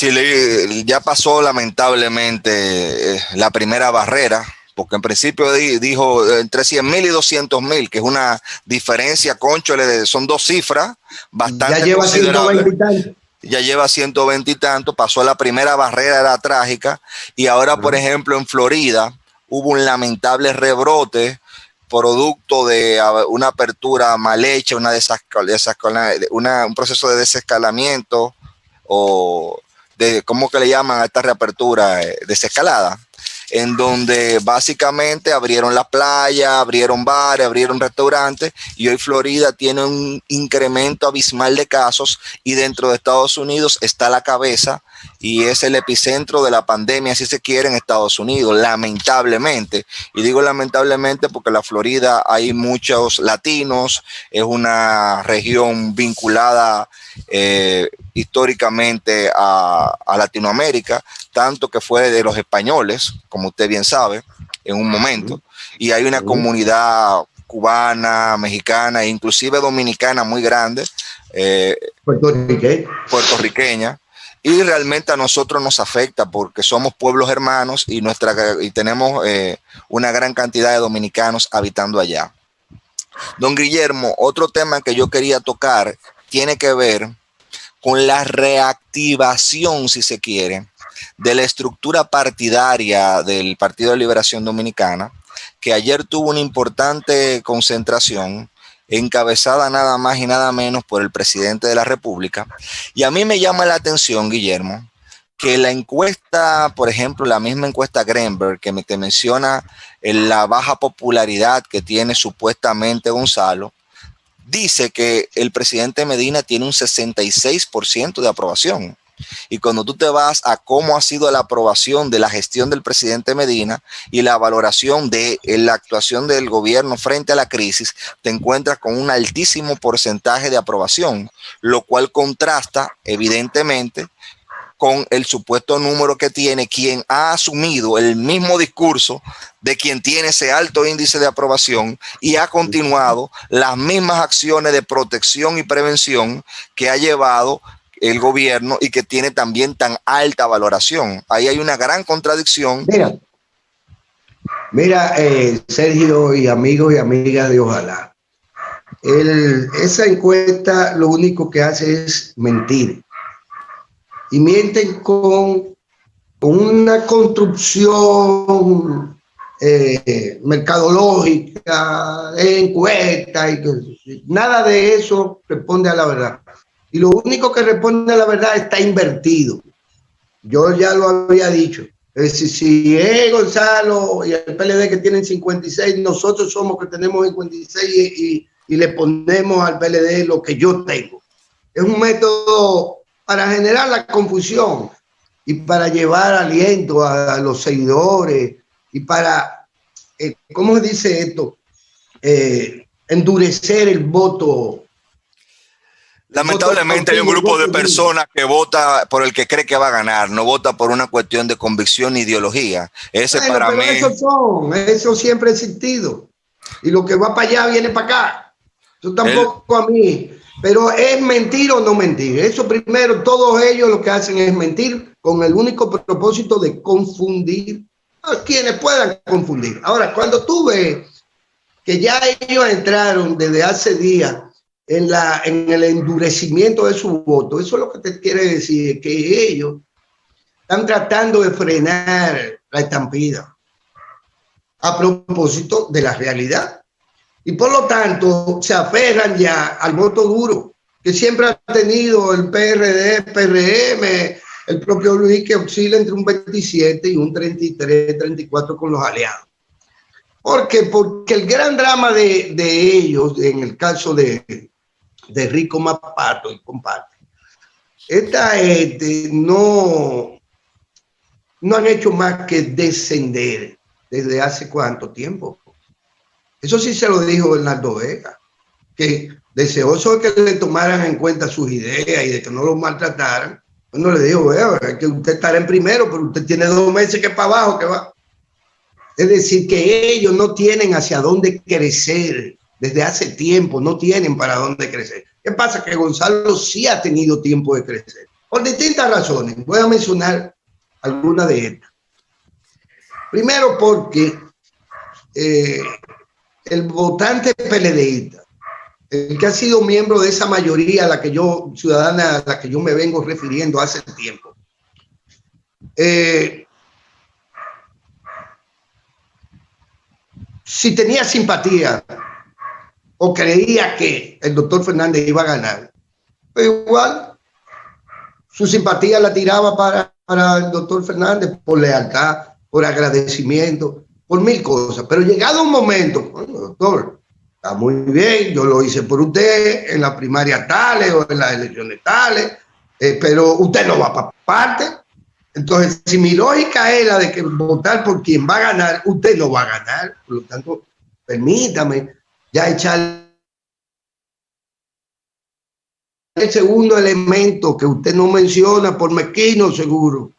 ya pasó lamentablemente la primera barrera, porque en principio dijo entre 100,000 y 200,000, que es una diferencia, cónchole, son dos cifras bastante ya lleva considerables. 120 y tanto. Ya lleva 120 y tanto, pasó la primera barrera, era trágica, y ahora, por ejemplo, en Florida hubo un lamentable rebrote producto de una apertura mal hecha, un proceso de desescalamiento, o ¿cómo que le llaman a esta reapertura? Desescalada, en donde básicamente abrieron la playa, abrieron bares, abrieron restaurantes, y hoy Florida tiene un incremento abismal de casos, y dentro de Estados Unidos está a la cabeza, y es el epicentro de la pandemia, si se quiere, en Estados Unidos, lamentablemente. Y digo lamentablemente porque en la Florida hay muchos latinos, es una región vinculada históricamente a Latinoamérica. tanto que fue de los españoles, como usted bien sabe, en un momento, y hay una comunidad cubana, mexicana e inclusive dominicana muy grande, puertorriqueña, y realmente a nosotros nos afecta porque somos pueblos hermanos y tenemos una gran cantidad de dominicanos habitando allá. Don Guillermo, otro tema que yo quería tocar tiene que ver con la reactivación, si se quiere, de la estructura partidaria del Partido de Liberación Dominicana, que ayer tuvo una importante concentración encabezada nada más y nada menos por el presidente de la República. Y a mí me llama la atención, Guillermo, que la encuesta, por ejemplo, la misma encuesta Greenberg, que te menciona la baja popularidad que tiene supuestamente Gonzalo, dice que el presidente Medina tiene un 66% de aprobación. Y cuando tú te vas a cómo ha sido la aprobación de la gestión del presidente Medina y la valoración de la actuación del gobierno frente a la crisis, te encuentras con un altísimo porcentaje de aprobación, lo cual contrasta evidentemente con el supuesto número que tiene quien ha asumido el mismo discurso de quien tiene ese alto índice de aprobación y ha continuado las mismas acciones de protección y prevención que ha llevado el gobierno y que tiene también tan alta valoración. Ahí hay una gran contradicción. Mira, Sergio y amigos y amigas de Ojalá, esa encuesta lo único que hace es mentir. Y mienten con una construcción mercadológica, de encuesta, y nada de eso responde a la verdad. Y lo único que responde a la verdad está invertido. Yo ya lo había dicho. Es decir, si es Gonzalo y el PLD que tienen 56, nosotros somos que tenemos 56 y le ponemos al PLD lo que yo tengo. Es un método para generar la confusión y para llevar aliento a los seguidores y para, ¿cómo se dice esto? Endurecer el voto. Lamentablemente hay un grupo de personas que vota por el que cree que va a ganar, no vota por una cuestión de convicción e ideología. Ese bueno, para mí... Eso siempre ha existido. Y lo que va para allá viene para acá. Eso tampoco a mí. Pero ¿es mentir o no mentir? Eso primero, todos ellos lo que hacen es mentir con el único propósito de confundir a quienes puedan confundir. Ahora, cuando tú ves que ya ellos entraron desde hace días en el endurecimiento de su voto, eso es lo que te quiere decir, que ellos están tratando de frenar la estampida a propósito de la realidad. Y por lo tanto se aferran ya al voto duro que siempre ha tenido el PRD, PRM, el propio Luis, que oscila entre un 27 y un 33, 34 con los aliados. ¿Por qué? Porque el gran drama de ellos, en el caso de Rico Mapato y comparte, esta gente no han hecho más que descender desde hace cuánto tiempo. Eso sí se lo dijo Bernardo Vega, que deseoso de que le tomaran en cuenta sus ideas y de que no lo maltrataran. Bueno, le dijo, vea, que usted estará en primero, pero usted tiene 2 meses que para abajo que va. Es decir, que ellos no tienen hacia dónde crecer desde hace tiempo, no tienen para dónde crecer. ¿Qué pasa? Que Gonzalo sí ha tenido tiempo de crecer, por distintas razones. Voy a mencionar algunas de estas. Primero porque el votante PLDista, el que ha sido miembro de esa mayoría ciudadana a la que yo me vengo refiriendo hace tiempo, si tenía simpatía o creía que el doctor Fernández iba a ganar, pues igual su simpatía la tiraba para el doctor Fernández por lealtad, por agradecimiento, por 1000 cosas. Pero llegado un momento, bueno, doctor, está muy bien, yo lo hice por usted en la primaria tales o en las elecciones tales, pero usted no va para parte. Entonces, si mi lógica es la de que votar por quien va a ganar, usted no va a ganar. Por lo tanto, permítame ya echar el segundo elemento que usted no menciona por mezquino seguro,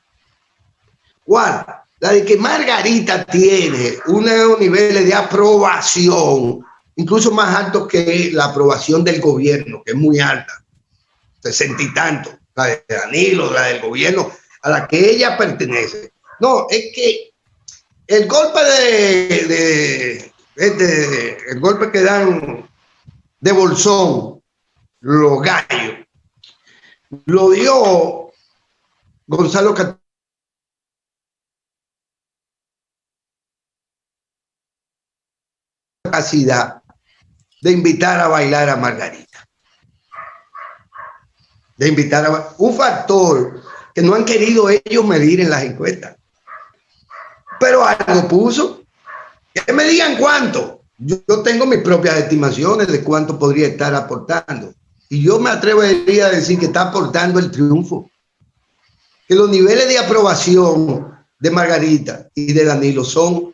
¿Cuál? La de que Margarita tiene unos niveles de aprobación incluso más altos que la aprobación del gobierno, que es muy alta, 60 y tanto, la de Danilo, la del gobierno a la que ella pertenece. No, es que el golpe el golpe que dan de Bolsón, los gallos, lo dio Gonzalo capacidad de invitar a bailar a Margarita. De invitar a un factor que no han querido ellos medir en las encuestas. Pero algo puso. Que me digan cuánto. Yo tengo mis propias estimaciones de cuánto podría estar aportando. Y yo me atrevería a decir que está aportando el triunfo. Que los niveles de aprobación de Margarita y de Danilo son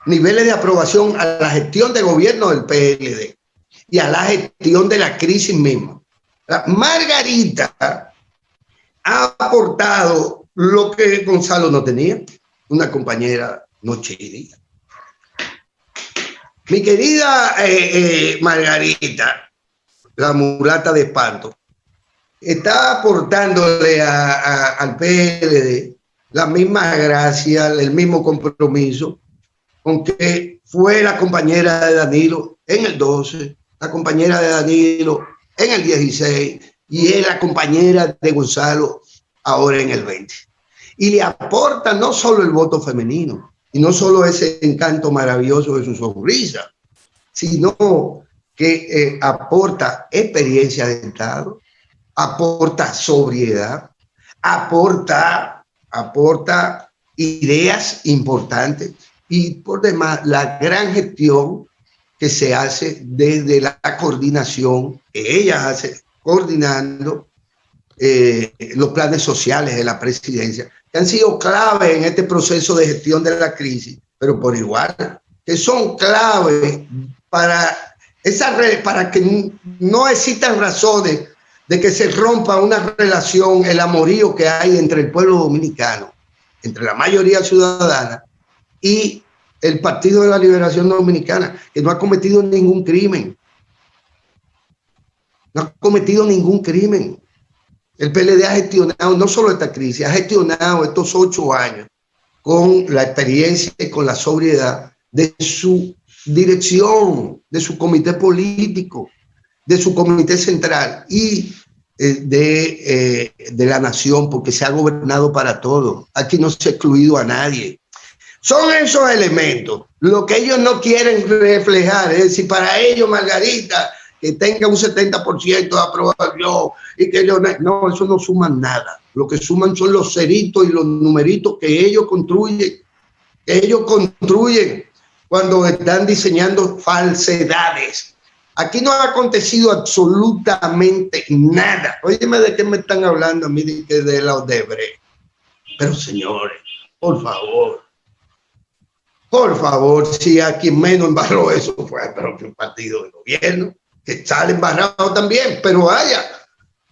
niveles de aprobación a la gestión de gobierno del PLD y a la gestión de la crisis misma. Margarita ha aportado lo que Gonzalo no tenía, una compañera noche y día. Mi querida Margarita, la mulata de espanto, está aportándole al PLD la misma gracia, el mismo compromiso con que fue la compañera de Danilo en el 12, la compañera de Danilo en el 16 y es la compañera de Gonzalo ahora en el 20. Y le aporta no solo el voto femenino y no solo ese encanto maravilloso de su sonrisa, sino que aporta experiencia de Estado, aporta sobriedad, aporta ideas importantes y por demás la gran gestión que se hace desde la coordinación que ella hace, coordinando los planes sociales de la presidencia, que han sido clave en este proceso de gestión de la crisis, pero por igual, que son clave para que no existan razones de que se rompa una relación, el amorío que hay entre el pueblo dominicano, entre la mayoría ciudadana y el Partido de la Liberación Dominicana, que no ha cometido ningún crimen. No ha cometido ningún crimen. El PLD ha gestionado no solo esta crisis, ha gestionado estos 8 años con la experiencia y con la sobriedad de su dirección, de su comité político, de su comité central y de la nación, porque se ha gobernado para todos. Aquí no se ha excluido a nadie. Son esos elementos lo que ellos no quieren reflejar. Es decir, para ellos, Margarita, que tenga un 70% de aprobación y que ellos no, eso no suman nada. Lo que suman son los ceritos y los numeritos que ellos construyen cuando están diseñando falsedades. Aquí no ha acontecido absolutamente nada. Óyeme, ¿de qué me están hablando a mí? De la Odebrecht. Pero señores, por favor, si a quien menos embarró eso fue el propio partido de gobierno, que sale embarrado también, pero vaya.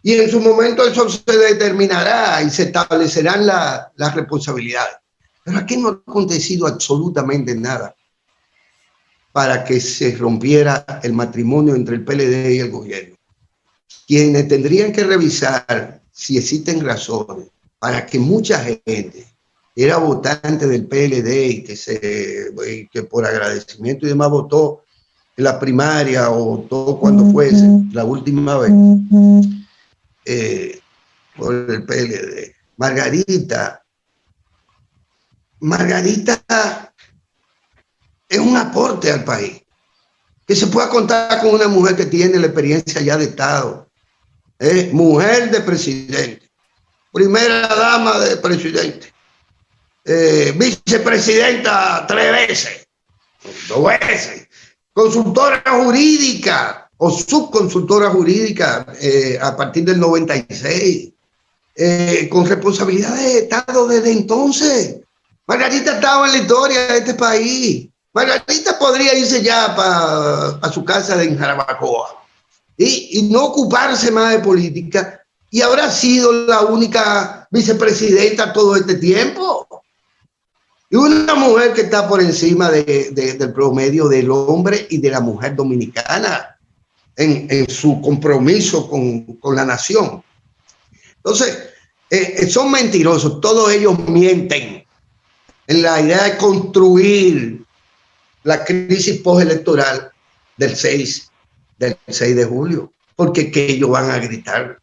Y en su momento eso se determinará y se establecerán las responsabilidades. Pero aquí no ha acontecido absolutamente nada para que se rompiera el matrimonio entre el PLD y el gobierno. Quienes tendrían que revisar si existen razones para que mucha gente era votante del PLD y que por agradecimiento y demás votó en la primaria o votó cuando fuese, la última vez, por el PLD. Margarita es un aporte al país, que se pueda contar con una mujer que tiene la experiencia ya de Estado, mujer de presidente, primera dama de presidente, vicepresidenta 3 veces, 2 veces, consultora jurídica o subconsultora jurídica a partir del 96, con responsabilidad de Estado desde entonces. Margarita estaba en la historia de este país. Margarita podría irse ya para su casa de Jarabacoa y no ocuparse más de política y habrá sido la única vicepresidenta todo este tiempo. Y una mujer que está por encima del promedio del hombre y de la mujer dominicana en su compromiso con la nación. Entonces, son mentirosos, todos ellos mienten en la idea de construir la crisis postelectoral del 6 de julio, porque que ellos van a gritar.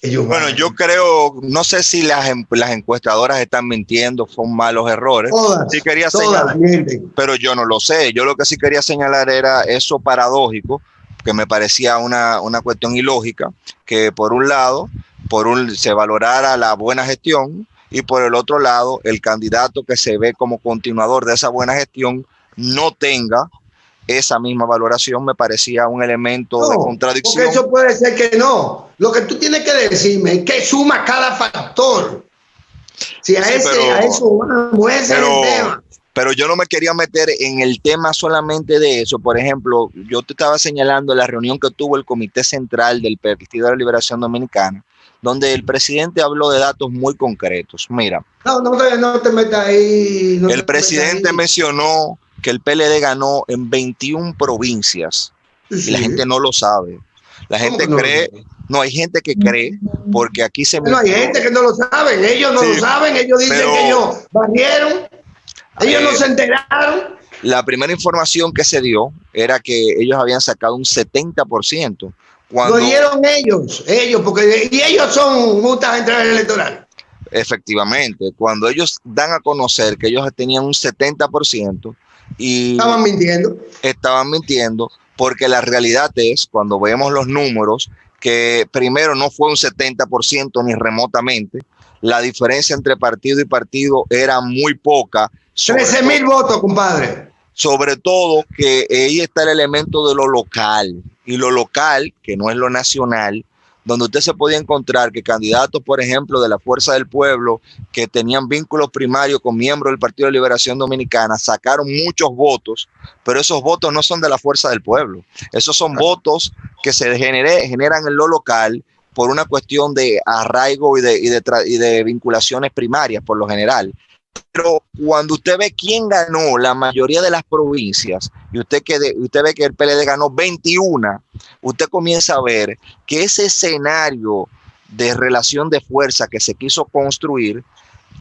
Bueno, yo creo, no sé si las encuestadoras están mintiendo, son malos errores. Todas, sí quería todas señalar, mienten. pero yo no lo sé. Yo lo que sí quería señalar era eso paradójico, que me parecía una cuestión ilógica, que por un lado, se valorara la buena gestión y por el otro lado, el candidato que se ve como continuador de esa buena gestión no tenga esa misma valoración. Me parecía un elemento de contradicción. Porque eso puede ser que no. Lo que tú tienes que decirme es que suma cada factor. Si a eso vamos, ese es el tema. Pero yo no me quería meter en el tema solamente de eso. Por ejemplo, yo te estaba señalando la reunión que tuvo el Comité Central del Partido de la Liberación Dominicana, donde el presidente habló de datos muy concretos. Mira. No te metas ahí. El presidente mencionó que el PLD ganó en 21 provincias. Sí. Y la gente no lo sabe. La gente cree, no, hay gente que cree, porque aquí se... No, hay gente que no lo saben, ellos no lo saben, ellos dicen que ellos barrieron, ellos no se enteraron. La primera información que se dio era que ellos habían sacado un 70%. Lo dieron ellos, porque y ellos son muchas entradas electorales. Efectivamente, cuando ellos dan a conocer que ellos tenían un 70%, y estaban mintiendo porque la realidad es, cuando vemos los números, que primero no fue un 70% ni remotamente. La diferencia entre partido y partido era muy poca. 13,000 votos, compadre. Sobre todo que ahí está el elemento de lo local, y lo local, que no es lo nacional, donde usted se podía encontrar que candidatos, por ejemplo, de la Fuerza del Pueblo, que tenían vínculos primarios con miembros del Partido de Liberación Dominicana, sacaron muchos votos, pero esos votos no son de la Fuerza del Pueblo. Esos son votos que se generan en lo local por una cuestión de arraigo y de vinculaciones primarias, por lo general. Pero cuando usted ve quién ganó la mayoría de las provincias y usted ve que el PLD ganó 21, usted comienza a ver que ese escenario de relación de fuerza que se quiso construir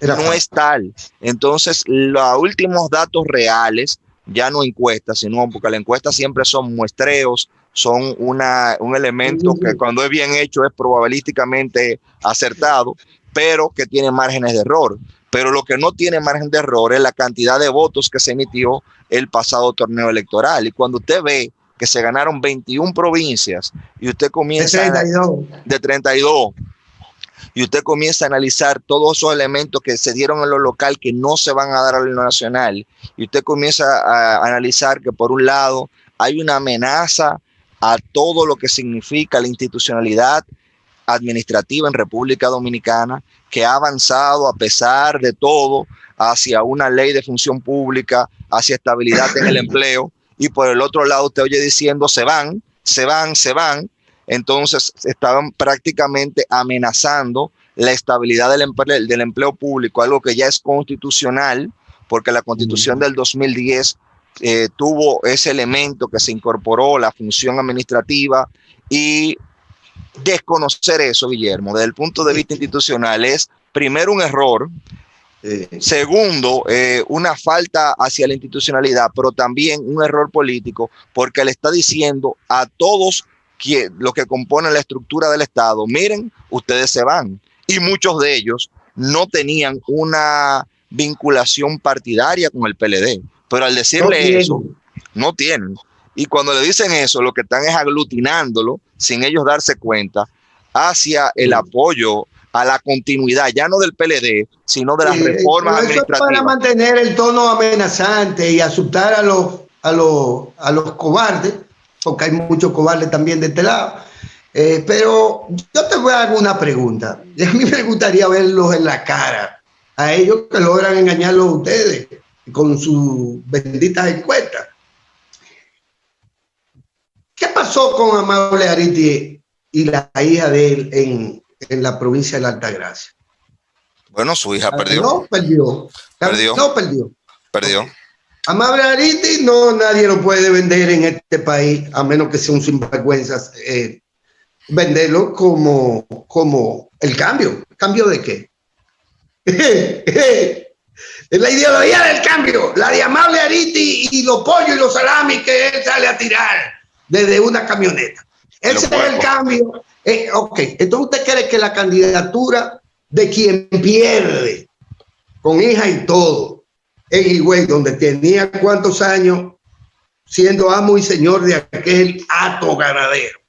no es tal. Entonces, los últimos datos reales, ya no encuestas, sino porque la encuesta siempre son muestreos, son un elemento que cuando es bien hecho es probabilísticamente acertado, pero que tiene márgenes de error. Pero lo que no tiene margen de error es la cantidad de votos que se emitió el pasado torneo electoral. Y cuando usted ve que se ganaron 21 provincias y usted comienza de 32 y usted comienza a analizar todos esos elementos que se dieron en lo local que no se van a dar a lo nacional, y usted comienza a analizar que por un lado hay una amenaza a todo lo que significa la institucionalidad administrativa en República Dominicana, que ha avanzado a pesar de todo hacia una ley de función pública, hacia estabilidad en el empleo, y por el otro lado usted oye diciendo se van, entonces estaban prácticamente amenazando la estabilidad del empleo público, algo que ya es constitucional, porque la Constitución del 2010 tuvo ese elemento que se incorporó, la función administrativa, y desconocer eso, Guillermo, desde el punto de vista institucional es primero un error, segundo, una falta hacia la institucionalidad, pero también un error político, porque le está diciendo a todos los que componen la estructura del Estado, miren, ustedes se van, y muchos de ellos no tenían una vinculación partidaria con el PLD, pero al decirle eso, no tienen. Y cuando le dicen eso, lo que están es aglutinándolo, sin ellos darse cuenta, hacia el apoyo a la continuidad, ya no del PLD, sino de las reformas administrativas. Para mantener el tono amenazante y asustar a los cobardes, porque hay muchos cobardes también de este lado. Pero yo te voy a hacer una pregunta. Y a mí me gustaría verlos en la cara, a ellos que logran engañarlos a ustedes con sus benditas encuestas. ¿Qué pasó con Amable Ariti y la hija de él en la provincia de la Altagracia? Bueno, su hija perdió. No, perdió. Perdió. No, perdió. Perdió. Amable Ariti, no, nadie lo puede vender en este país, a menos que sea un sinvergüenza. Venderlo como el cambio. ¿Cambio de qué? Es la ideología del cambio, la de Amable Ariti y los pollos y los salamis que él sale a tirar desde una camioneta. Ese es el cambio. Ok, entonces usted cree que la candidatura de quien pierde, con hija y todo, en Higüey, donde tenía cuántos años siendo amo y señor de aquel hato ganadero.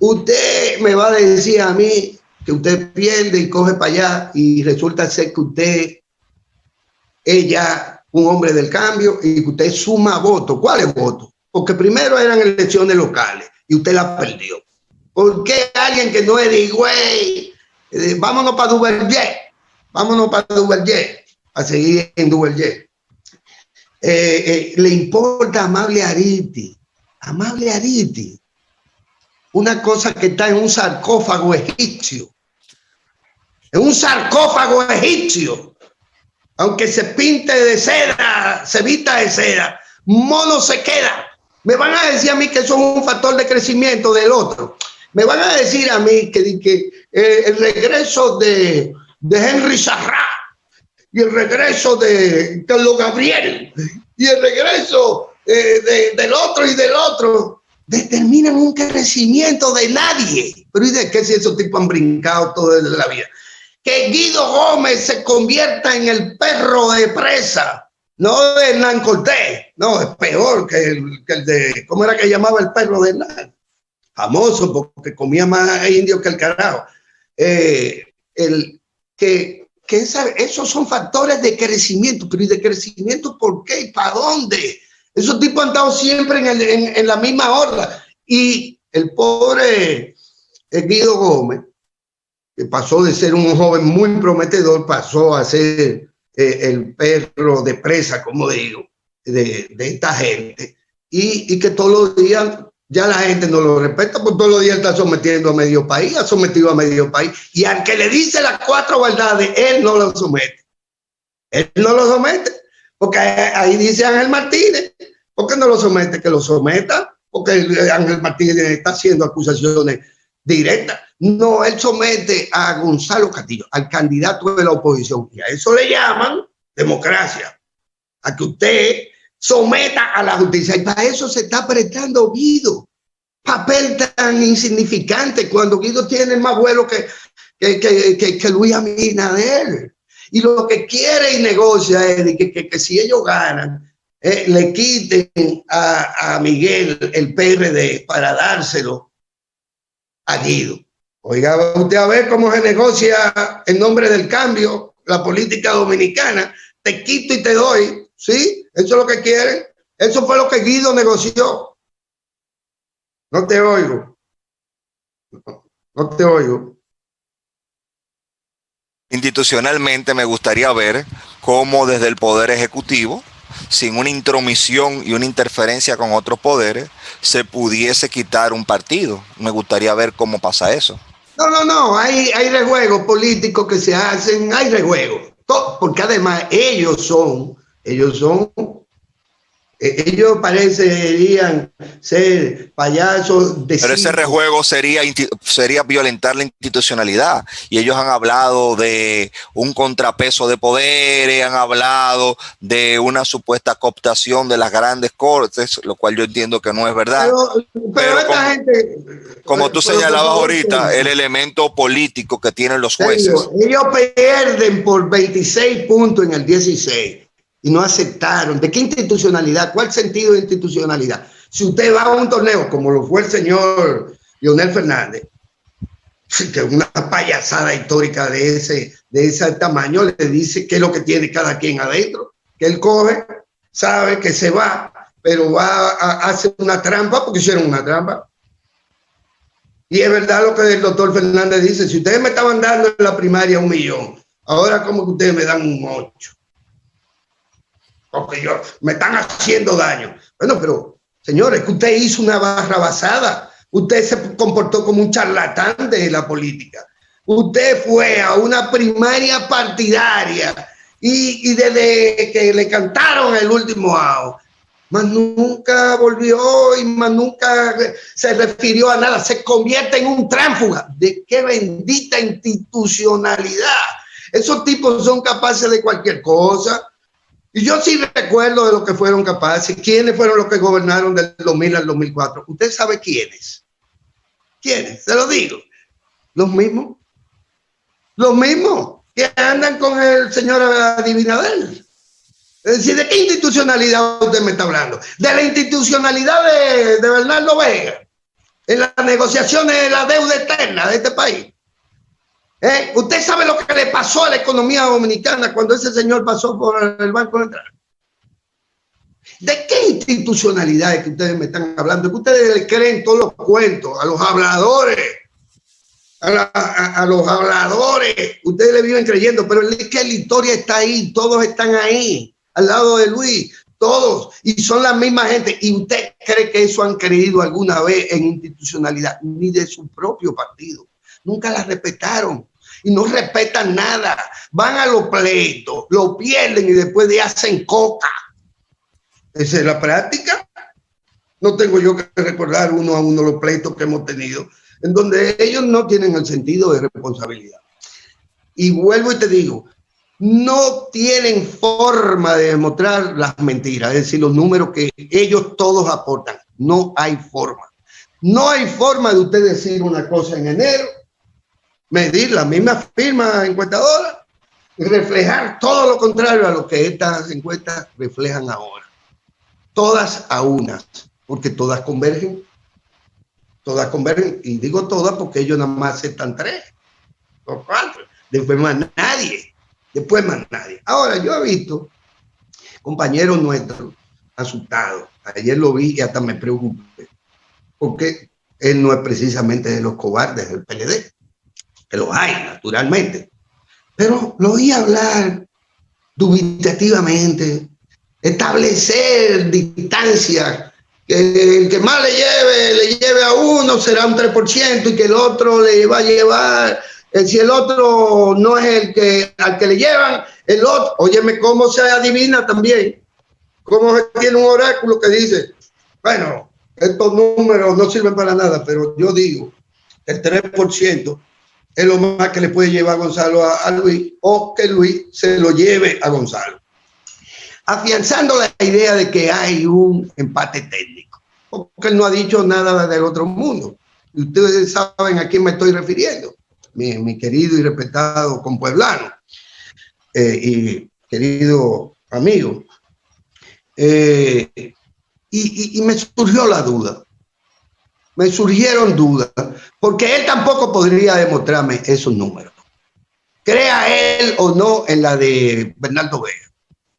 Usted me va a decir a mí que usted pierde y coge para allá y resulta ser que usted es ya un hombre del cambio y que usted suma votos. ¿Cuáles votos? Porque primero eran elecciones locales y usted las perdió. ¿Por qué alguien que no es de Higüey? Vámonos para Duvernay. Vámonos para Duvernay. A seguir en Duvernay. Le importa a Amable Ariti. Amable Ariti. Una cosa que está en un sarcófago egipcio. En un sarcófago egipcio. Aunque se pinte de seda, se vista de seda, mono se queda. Me van a decir a mí que eso es un factor de crecimiento del otro. Me van a decir a mí que el regreso de Henry Sarrá y el regreso de Carlos Gabriel y el regreso del otro y del otro determinan un crecimiento de nadie. Pero ¿y de qué si esos tipos han brincado toda la vida? Que Guido Gómez se convierta en el perro de presa, no de Hernán Cortés, no, es peor que el de, ¿cómo era que llamaba el perro de Hernán? Famoso porque comía más indio que el carajo. Esos son factores de crecimiento, pero ¿y de crecimiento por qué? ¿Para dónde? Esos tipos han estado siempre en la misma horda. Y el pobre Guido Gómez, que pasó de ser un joven muy prometedor, pasó a ser el perro de presa, como digo, de esta gente. Y que todos los días ya la gente no lo respeta, porque todos los días está sometiendo a medio país, ha sometido a medio país. Y al que le dice las 4 verdades, él no lo somete. Él no lo somete. Porque ahí dice Ángel Martínez, ¿por qué no lo somete? Que lo someta, porque Ángel Martínez está haciendo acusaciones directas. No, él somete a Gonzalo Castillo, al candidato de la oposición, y a eso le llaman democracia, a que usted someta a la justicia, y para eso se está prestando Guido. Papel tan insignificante cuando Guido tiene más vuelo que Luis Abinader. Y lo que quiere y negocia es que si ellos ganan, le quiten a Miguel el PRD para dárselo a Guido. Oiga, usted a ver cómo se negocia en nombre del cambio la política dominicana. Te quito y te doy, ¿sí? Eso es lo que quieren. Eso fue lo que Guido negoció. No te oigo. No te oigo. Institucionalmente me gustaría ver cómo desde el Poder Ejecutivo, sin una intromisión y una interferencia con otros poderes, se pudiese quitar un partido. Me gustaría ver cómo pasa eso. No, hay rejuegos políticos que se hacen, hay rejuegos, porque además ellos parecerían ser payasos de Pero ese rejuego sería violentar la institucionalidad, y ellos han hablado de un contrapeso de poderes, han hablado de una supuesta cooptación de las grandes cortes, lo cual yo entiendo que no es verdad. Pero esta gente, como tú señalabas ahorita, el elemento político que tienen los jueces. Ellos pierden por 26 puntos en el 16. Y no aceptaron. ¿De qué institucionalidad? ¿Cuál sentido de institucionalidad? Si usted va a un torneo, como lo fue el señor Leonel Fernández, que es una payasada histórica de ese tamaño, le dice qué es lo que tiene cada quien adentro, que él coge, sabe que se va, pero va a hacer una trampa, porque hicieron una trampa. Y es verdad lo que el doctor Fernández dice: si ustedes me estaban dando en la primaria 1 millón, ahora como que ustedes me dan un 8. Porque me están haciendo daño. Bueno, pero señores, que usted hizo una barra basada. Usted se comportó como un charlatán de la política. usted fue a una primaria partidaria y desde que le cantaron el último ao, más nunca volvió y más nunca se refirió a nada. Se convierte en un tránsfuga. ¿De qué bendita institucionalidad? Esos tipos son capaces de cualquier cosa. Y yo sí recuerdo de lo que fueron capaces. ¿Quiénes fueron los que gobernaron del 2000 al 2004? ¿Usted sabe quiénes? ¿Quiénes? Se lo digo. Los mismos. Los mismos que andan con el señor Abinader. Es decir, ¿de qué institucionalidad usted me está hablando? De la institucionalidad de Bernardo Vega en las negociaciones de la deuda eterna de este país. ¿Usted sabe lo que le pasó a la economía dominicana cuando ese señor pasó por el Banco Central? ¿De qué institucionalidad es que ustedes me están hablando? Que ustedes le creen todos los cuentos a los habladores. A los habladores. Ustedes le viven creyendo, pero es que la historia está ahí. Todos están ahí. Al lado de Luis, todos, y son la misma gente. ¿Y usted cree que eso han creído alguna vez en institucionalidad? Ni de su propio partido. Nunca la respetaron y no respetan nada. Van a los pleitos, lo pierden y después de hacen coca. Esa es la práctica. No tengo yo que recordar uno a uno los pleitos que hemos tenido, en donde ellos no tienen el sentido de responsabilidad. Y vuelvo y te digo, no tienen forma de demostrar las mentiras, es decir, los números que ellos todos aportan. No hay forma. No hay forma de usted decir una cosa en enero, medir la misma firma encuestadora y reflejar todo lo contrario a lo que estas encuestas reflejan ahora. Todas a unas, porque todas convergen. Todas convergen, y digo todas porque ellos nada más aceptan 3 o 4, después más nadie. Después más nadie. Ahora, yo he visto compañeros nuestros asustados. Ayer lo vi y hasta me preocupé. Porque él no es precisamente de los cobardes del PLD. Que los hay, naturalmente. Pero lo oí hablar dubitativamente. Establecer distancia. Que el que más le lleve a uno será un 3% y que el otro le va a llevar... Si el otro no es el que al que le llevan, el otro, óyeme cómo se adivina también, cómo tiene un oráculo que dice, bueno, estos números no sirven para nada, pero yo digo, el 3% es lo más que le puede llevar Gonzalo a Luis, o que Luis se lo lleve a Gonzalo. Afianzando la idea de que hay un empate técnico, porque él no ha dicho nada del otro mundo. Y ustedes saben a quién me estoy refiriendo. Mi querido y respetado compueblano y querido amigo. Y me surgió la duda. Me surgieron dudas, porque él tampoco podría demostrarme esos números. Crea él o no en la de Bernardo Vega,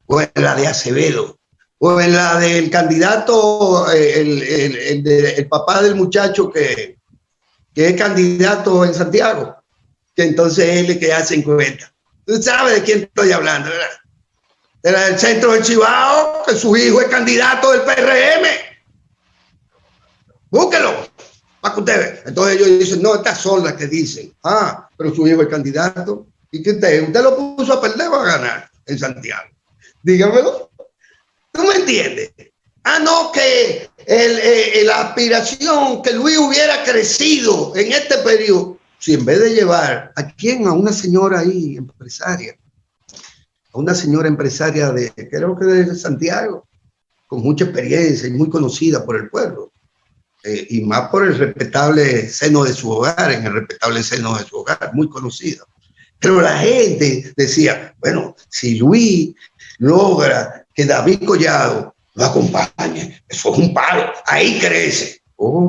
o en la de Acevedo, o en la del candidato, el papá del muchacho que es candidato en Santiago, que entonces él es que hace encuesta. Tú sabes de quién estoy hablando, ¿verdad? De la del centro del Chibao, que su hijo es candidato del PRM. Búsquelo, para que usted vea. Entonces ellos dicen, no, estas son las que dicen, pero su hijo es candidato. ¿Y qué usted lo puso a perder o a ganar en Santiago? Dígamelo. ¿Tú me entiendes? No, que la aspiración que Luis hubiera crecido en este periodo, si en vez de llevar a quién, a una señora ahí, empresaria, a una señora empresaria creo que de Santiago, con mucha experiencia y muy conocida por el pueblo, y más por el respetable seno de su hogar, en el respetable seno de su hogar, muy conocida. Pero la gente decía, bueno, si Luis logra que David Collado lo acompañe, eso es un palo, ahí crece.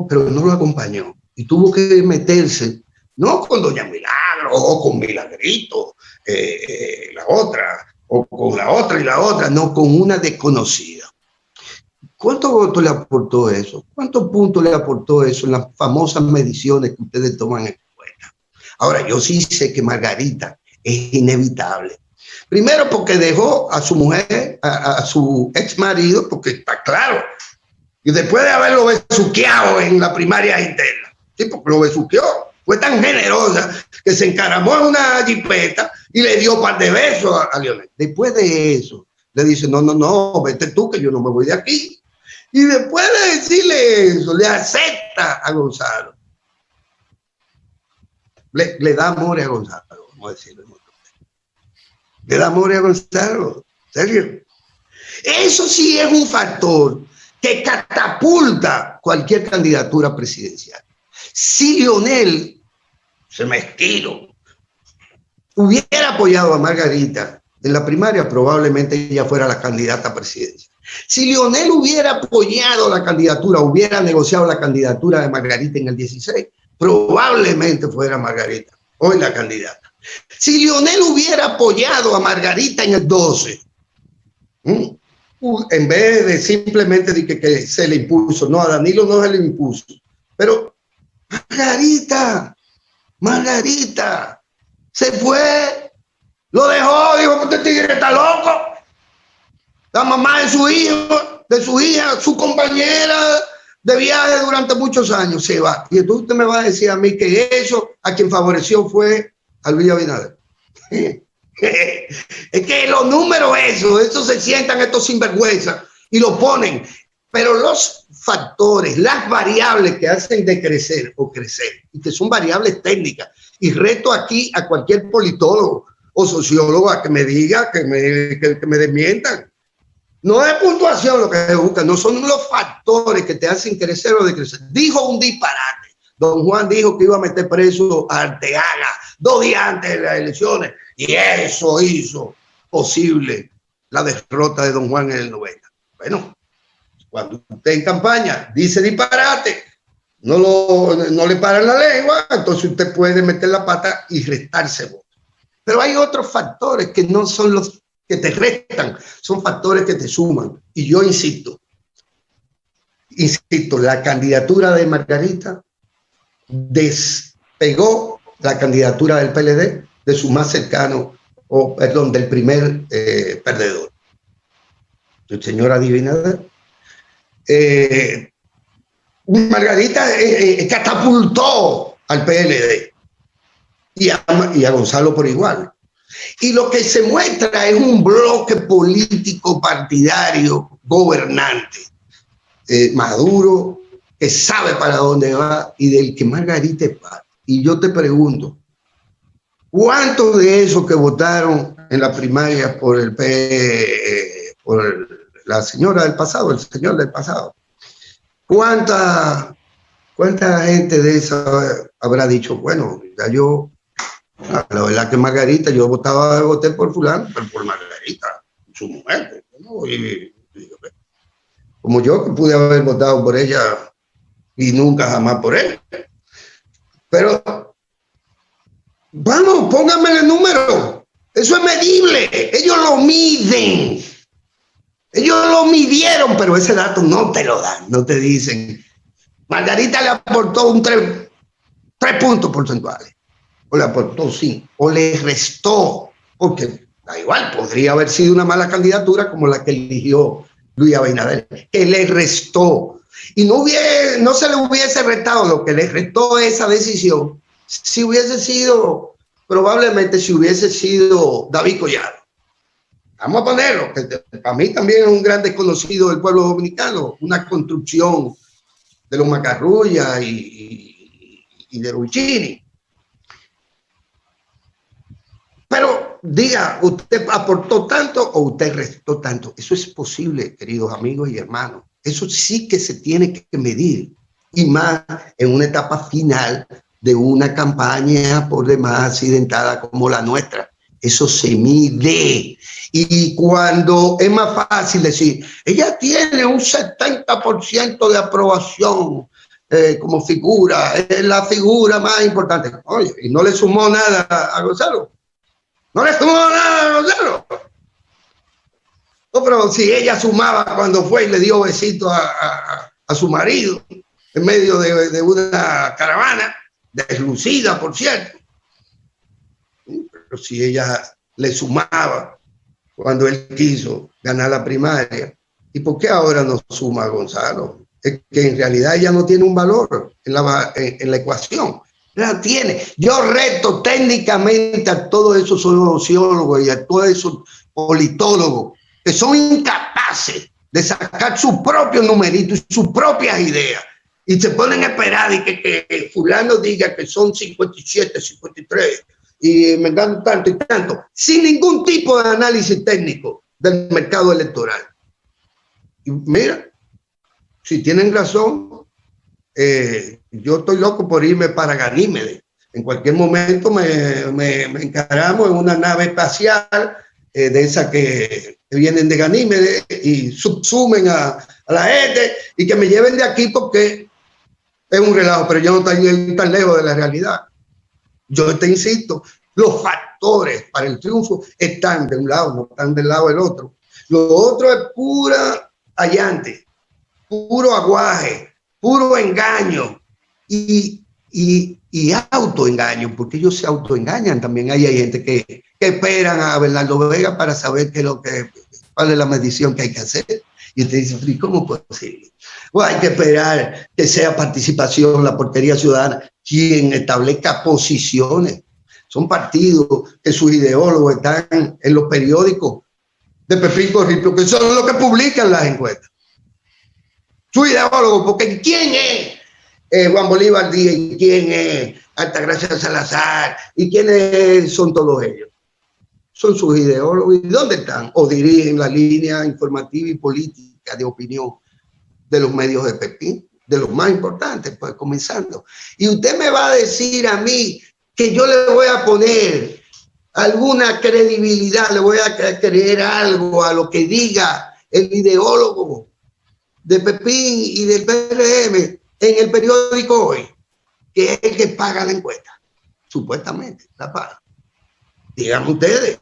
Pero no lo acompañó y tuvo que meterse, no con Doña Milagro o con Milagrito, la otra, o con la otra y la otra, no, con una desconocida. ¿Cuántos votos le aportó eso? ¿Cuántos puntos le aportó eso en las famosas mediciones que ustedes toman en cuenta? Ahora, yo sí sé que Margarita es inevitable. Primero porque dejó a su mujer, a su ex marido, porque está claro. Y después de haberlo besuqueado en la primaria interna. Sí, porque lo besuqueó. Fue tan generosa que se encaramó en una jipeta y le dio un par de besos a Leonel. Después de eso, le dice, no, vete tú que yo no me voy de aquí. Y después de decirle eso, le acepta a Gonzalo. Le da amor a Gonzalo, vamos a decirlo. Le da amor a Gonzalo, ¿serio? Eso sí es un factor que catapulta cualquier candidatura presidencial. Si Leonel, se mezquino, hubiera apoyado a Margarita en la primaria, probablemente ella fuera la candidata a presidencia. Si Leonel hubiera apoyado la candidatura, hubiera negociado la candidatura de Margarita en el 16, probablemente fuera Margarita hoy la candidata. Si Leonel hubiera apoyado a Margarita en el 12, en vez de simplemente de que se le impuso, no, a Danilo no se le impuso, pero Margarita se fue, lo dejó, dijo, este tigre está loco. La mamá de su hijo, de su hija, su compañera de viaje durante muchos años se va. Y entonces usted me va a decir a mí que eso a quien favoreció fue a Luis Abinader. Es que los números, eso se sientan estos sinvergüenzas y lo ponen. Pero los factores, las variables que hacen decrecer o crecer, y que son variables técnicas, y reto aquí a cualquier politólogo o sociólogo a que me diga, que me desmientan. No es puntuación lo que se busca, no son los factores que te hacen crecer o decrecer. Dijo un disparate. Don Juan dijo que iba a meter preso a Arteaga 2 días antes de las elecciones, y eso hizo posible la derrota de Don Juan en el 90. Bueno, cuando usted en campaña dice disparate, no le paran la lengua, entonces usted puede meter la pata y restarse votos. Pero hay otros factores que no son los que te restan, son factores que te suman. Y yo insisto, la candidatura de Margarita despegó la candidatura del PLD de su más cercano, del primer perdedor, el señor Abinader. Margarita catapultó al PLD y a Gonzalo por igual. Y lo que se muestra es un bloque político partidario gobernante, maduro, que sabe para dónde va y del que Margarita es parte. Y yo te pregunto, ¿cuántos de esos que votaron en la primaria por la señora del pasado, el señor del pasado, cuánta gente de esa habrá dicho, bueno, ya yo, la verdad que Margarita, yo voté por fulano, pero por Margarita, su mujer, ¿no? Como yo, que pude haber votado por ella y nunca jamás por él. Pero vamos, pónganme el número. Eso es medible. Ellos lo miden. Ellos lo midieron, pero ese dato no te lo dan. No te dicen. Margarita le aportó 3 puntos porcentuales. O le aportó 5. O le restó. Porque da igual, podría haber sido una mala candidatura como la que eligió Luis Abinader, que le restó. Y no se le hubiese restado lo que le restó esa decisión si hubiese sido, probablemente si hubiese sido David Collado. Vamos a ponerlo, que para mí también es un gran desconocido del pueblo dominicano, una construcción de los Macarrulla y de Luchini. Pero diga, ¿usted aportó tanto o usted restó tanto? Eso es posible, queridos amigos y hermanos. Eso sí que se tiene que medir, y más en una etapa final de una campaña por demás accidentada como la nuestra. Eso se mide. Y cuando es más fácil decir, ella tiene un 70% de aprobación como figura, es la figura más importante. Oye, y no le sumó nada a Gonzalo. No le sumó nada a Gonzalo. No, pero si ella sumaba cuando fue y le dio besito a su marido en medio de una caravana, deslucida, por cierto. Pero si ella le sumaba cuando él quiso ganar la primaria, ¿y por qué ahora no suma a Gonzalo? Es que en realidad ella no tiene un valor en la ecuación. La tiene. Yo reto técnicamente a todos esos sociólogos y a todos esos politólogos que son incapaces de sacar su propio numerito y sus propias ideas. Y se ponen a esperar y que fulano diga que son 57, 53 y me dan tanto y tanto, sin ningún tipo de análisis técnico del mercado electoral. Y mira, si tienen razón, yo estoy loco por irme para Ganímedes. En cualquier momento me encaramos en una nave espacial de esas que vienen de Ganímedes y subsumen a la gente y que me lleven de aquí porque es un relajo, pero yo no estoy tan lejos de la realidad. Yo te insisto, los factores para el triunfo están de un lado, no están del lado del otro. Lo otro es pura allante, puro aguaje, puro engaño y autoengaño, porque ellos se autoengañan también. Hay gente que esperan a Bernardo Vega para saber cuál es la medición que hay que hacer. Y usted dice, ¿y cómo es posible? Bueno, hay que esperar que sea participación, la portería ciudadana, quien establezca posiciones. Son partidos que sus ideólogos están en los periódicos de Pepín Corripio, que son los que publican las encuestas. Su ideólogo, porque ¿quién es Juan Bolívar Díaz y quién es Altagracia Salazar y quiénes son todos ellos? Son sus ideólogos. ¿Y dónde están? O dirigen la línea informativa y política de opinión de los medios de Pepín, de los más importantes, pues comenzando. Y usted me va a decir a mí que yo le voy a poner alguna credibilidad, le voy a creer algo a lo que diga el ideólogo de Pepín y del PRM en el periódico Hoy, que es el que paga la encuesta, supuestamente la paga. Díganme ustedes,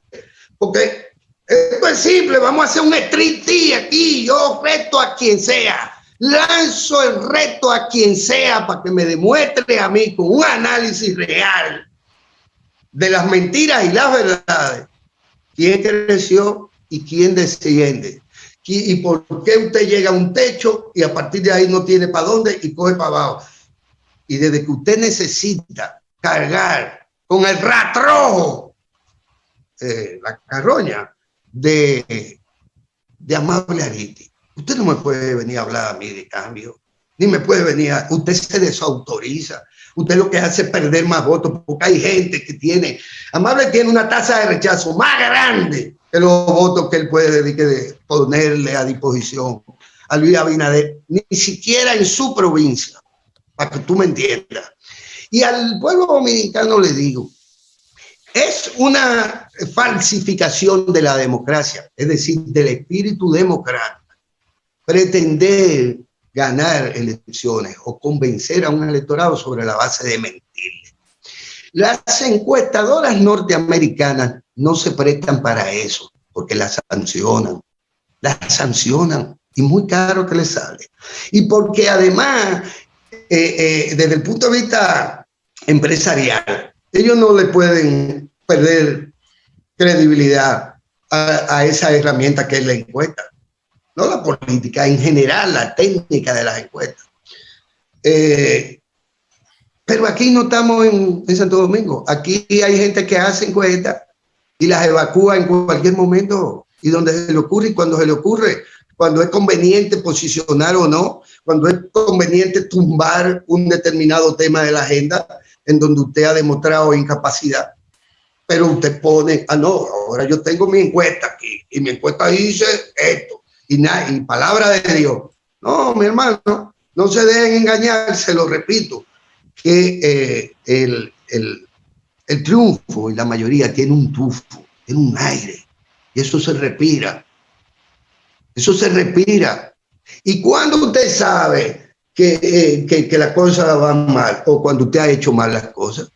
porque esto es simple, vamos a hacer un striptease aquí, yo reto a quien sea, lanzo el reto a quien sea para que me demuestre a mí con un análisis real de las mentiras y las verdades, quién creció y quién desciende. ¿Y por qué usted llega a un techo y a partir de ahí no tiene para dónde y coge para abajo? Y desde que usted necesita cargar con el ratrojo, la carroña de Amable Ariti, usted no me puede venir a hablar a mí de cambio, ni me puede venir usted se desautoriza. Usted lo que hace es perder más votos, porque hay gente que tiene, Amable tiene una tasa de rechazo más grande que los votos que él puede ponerle a disposición a Luis Abinader, ni siquiera en su provincia, para que tú me entiendas. Y al pueblo dominicano le digo, es una falsificación de la democracia, es decir, del espíritu democrático, pretender ganar elecciones o convencer a un electorado sobre la base de mentirle. Las encuestadoras norteamericanas no se prestan para eso, porque las sancionan y muy caro que les sale. Y porque además, desde el punto de vista empresarial, ellos no le pueden perder credibilidad a esa herramienta que es la encuesta. No la política, en general, la técnica de las encuestas. Pero aquí no estamos en Santo Domingo. Aquí hay gente que hace encuestas y las evacúa en cualquier momento y donde se le ocurre y cuando se le ocurre, cuando es conveniente posicionar o no, cuando es conveniente tumbar un determinado tema de la agenda en donde usted ha demostrado incapacidad. Pero usted pone, no, ahora yo tengo mi encuesta aquí y mi encuesta dice esto. Y palabra de Dios. No, mi hermano, no se dejen engañar, se lo repito, que el triunfo y la mayoría tiene un tufo, tiene un aire, y eso se respira. Eso se respira. Y cuando usted sabe que las cosas van mal, o cuando usted ha hecho mal las cosas,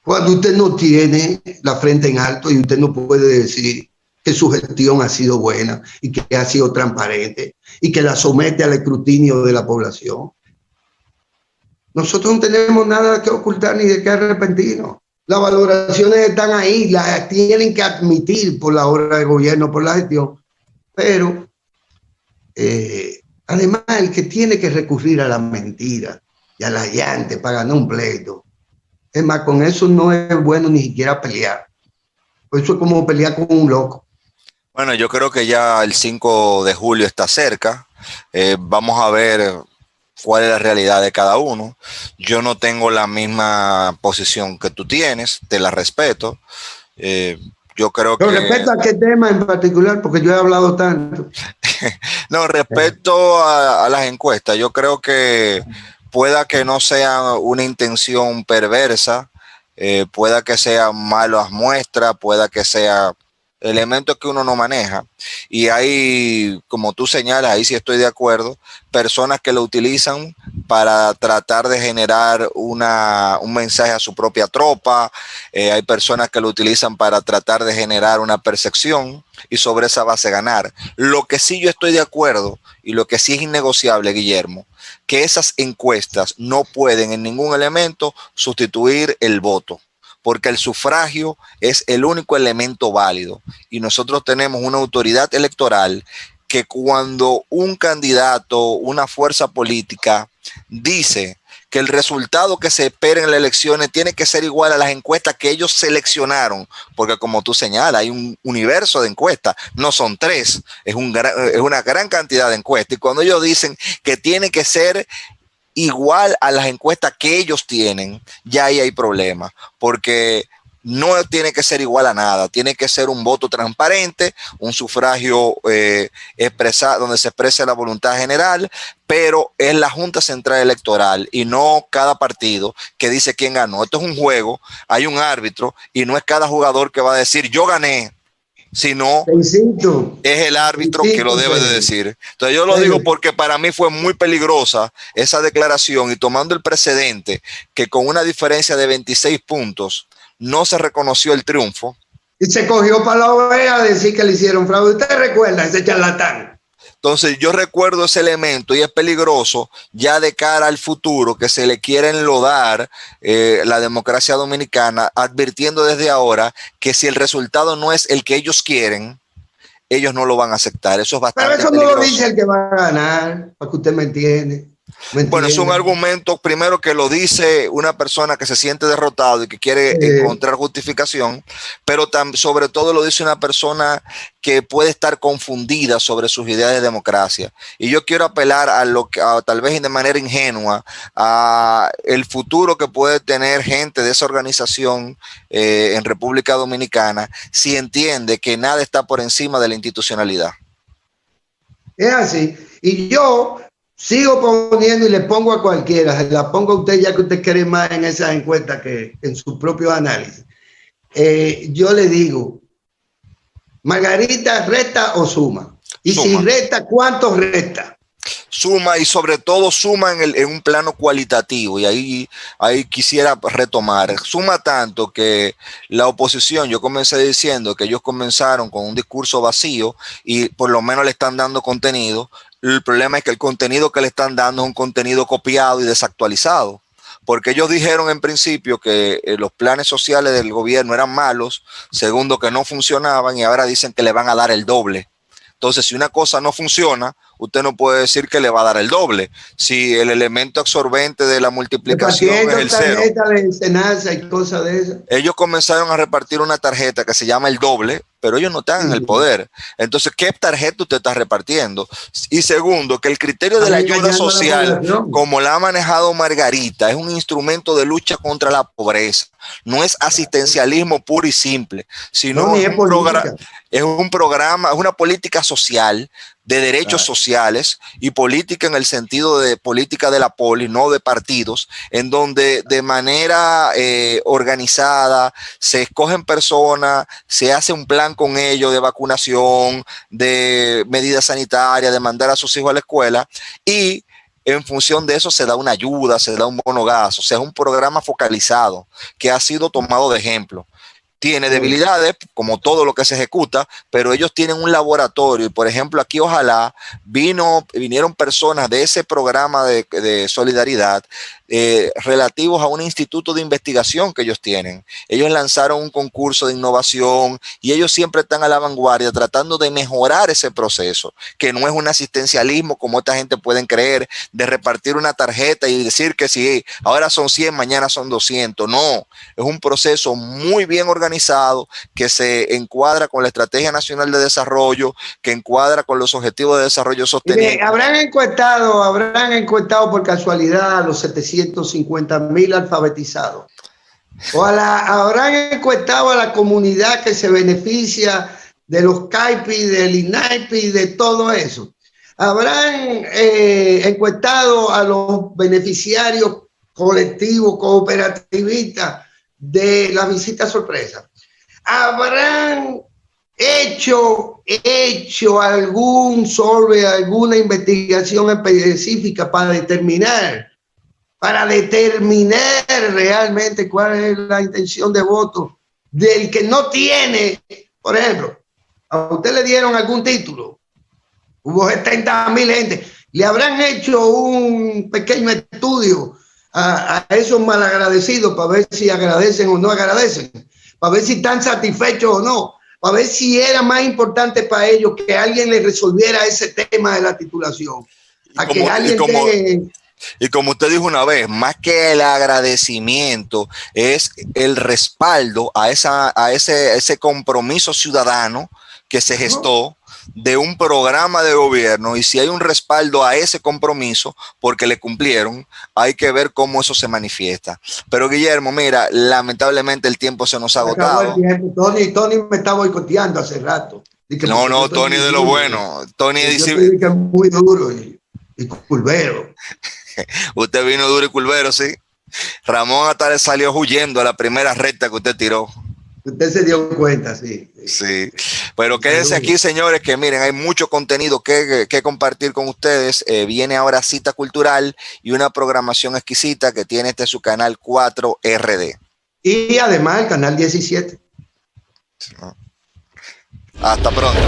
cuando usted no tiene la frente en alto y usted no puede decir que su gestión ha sido buena y que ha sido transparente y que la somete al escrutinio de la población. Nosotros no tenemos nada que ocultar ni de qué arrepentirnos. Las valoraciones están ahí, las tienen que admitir por la obra de gobierno, por la gestión. Pero, además, el que tiene que recurrir a la mentira y a la llante para ganar un pleito Es más, con eso no es bueno ni siquiera pelear. Eso es como pelear con un loco. Bueno, yo creo que ya el 5 de julio está cerca. Vamos a ver cuál es la realidad de cada uno. Yo no tengo la misma posición que tú tienes, te la respeto. Yo creo Pero que... respecto a qué tema en particular, porque yo he hablado tanto. No, respecto a las encuestas, yo creo que pueda que no sea una intención perversa, pueda que sea malas muestras, pueda que sea elementos que uno no maneja. Y hay, como tú señalas, ahí sí estoy de acuerdo, personas que lo utilizan para tratar de generar un mensaje a su propia tropa, hay personas que lo utilizan para tratar de generar una percepción y sobre esa base ganar. Lo que sí yo estoy de acuerdo y lo que sí es innegociable, Guillermo, que esas encuestas no pueden en ningún elemento sustituir el voto, porque el sufragio es el único elemento válido y nosotros tenemos una autoridad electoral que cuando un candidato, una fuerza política dice que el resultado que se espera en las elecciones tiene que ser igual a las encuestas que ellos seleccionaron, porque como tú señalas, hay un universo de encuestas, no son 3, es una gran cantidad de encuestas, y cuando ellos dicen que tiene que ser igual a las encuestas que ellos tienen, ya ahí hay problemas, porque no tiene que ser igual a nada, tiene que ser un voto transparente, un sufragio donde se exprese la voluntad general, pero es la Junta Central Electoral y no cada partido que dice quién ganó. Esto es un juego, hay un árbitro y no es cada jugador que va a decir yo gané, sino es el árbitro que lo debe de decir. Entonces yo lo digo porque para mí fue muy peligrosa esa declaración y tomando el precedente que con una diferencia de 26 puntos no se reconoció el triunfo. Y se cogió para la OEA a decir que le hicieron fraude. ¿Usted recuerda ese charlatán? Entonces yo recuerdo ese elemento y es peligroso ya de cara al futuro que se le quiere enlodar la democracia dominicana, advirtiendo desde ahora que si el resultado no es el que ellos quieren, ellos no lo van a aceptar. Eso es bastante peligroso. Pero eso peligroso. No lo dice el que va a ganar, para que usted me entiende. Bueno, es un argumento primero que lo dice una persona que se siente derrotado y que quiere encontrar justificación, pero sobre todo lo dice una persona que puede estar confundida sobre sus ideas de democracia. Y yo quiero apelar a tal vez de manera ingenua, a el futuro que puede tener gente de esa organización en República Dominicana si entiende que nada está por encima de la institucionalidad. Es así. Y yo sigo poniendo y le pongo a cualquiera, se la pongo a usted ya que usted quiere más en esas encuestas que en su propio análisis. Yo le digo, Margarita, ¿resta o suma? Y suma. Si resta, ¿cuánto resta? Suma y sobre todo suma en un plano cualitativo y ahí quisiera retomar. Suma tanto que la oposición, yo comencé diciendo que ellos comenzaron con un discurso vacío y por lo menos le están dando contenido. El problema es que el contenido que le están dando es un contenido copiado y desactualizado, porque ellos dijeron en principio que los planes sociales del gobierno eran malos, segundo que no funcionaban y ahora dicen que le van a dar el doble. Entonces, si una cosa no funciona, usted no puede decir que le va a dar el doble. Si el elemento absorbente de la multiplicación es el cero. De Senasa y cosas de esas. Ellos comenzaron a repartir una tarjeta que se llama el doble, pero ellos no están en el poder. Entonces, ¿qué tarjeta usted está repartiendo? Y segundo, que el criterio de la ayuda social, como la ha manejado Margarita, es un instrumento de lucha contra la pobreza. No es asistencialismo puro y simple, sino es un programa, es una política social de derechos sociales y política en el sentido de política de la poli, no de partidos, en donde de manera organizada se escogen personas, se hace un plan con ellos de vacunación, de medidas sanitarias, de mandar a sus hijos a la escuela y en función de eso se da una ayuda, se da un bono gas, o sea, es un programa focalizado que ha sido tomado de ejemplo. Tiene debilidades, como todo lo que se ejecuta, pero ellos tienen un laboratorio y, por ejemplo, aquí ojalá vinieron personas de ese programa de solidaridad relativos a un instituto de investigación que ellos tienen. Ellos lanzaron un concurso de innovación y ellos siempre están a la vanguardia tratando de mejorar ese proceso, que no es un asistencialismo como esta gente pueden creer, de repartir una tarjeta y decir que si ahora son 100, mañana son 200. No, es un proceso muy bien organizado que se encuadra con la Estrategia Nacional de Desarrollo, que encuadra con los Objetivos de Desarrollo Sostenible. Habrán encuestado por casualidad a los 750,000 alfabetizados. Habrán encuestado a la comunidad que se beneficia de los CAIPI, del INAIPI, de todo eso. Habrán encuestado a los beneficiarios colectivos, cooperativistas de la visita sorpresa. Habrán hecho algún survey, alguna investigación específica para determinar realmente cuál es la intención de voto del que no tiene. Por ejemplo, a usted le dieron algún título, hubo 70,000 gente, le habrán hecho un pequeño estudio a esos malagradecidos para ver si agradecen o no agradecen, para ver si están satisfechos o no, para ver si era más importante para ellos que alguien les resolviera ese tema de la titulación. Y como usted dijo una vez, más que el agradecimiento, es el respaldo a ese compromiso ciudadano que se gestó de un programa de gobierno, y si hay un respaldo a ese compromiso porque le cumplieron, hay que ver cómo eso se manifiesta. Pero Guillermo, mira, lamentablemente el tiempo se nos ha agotado. Tony me está boicoteando hace rato. No, Tony de lo bueno. Tony dice que es muy duro y culvero. Usted vino duro y culvero, sí. Ramón hasta le salió huyendo a la primera recta que usted tiró. Usted se dio cuenta, sí. Sí, pero quédense aquí, señores, que miren, hay mucho contenido que compartir con ustedes. Viene ahora Cita Cultural y una programación exquisita que tiene su canal 4RD. Y además el canal 17. Hasta pronto.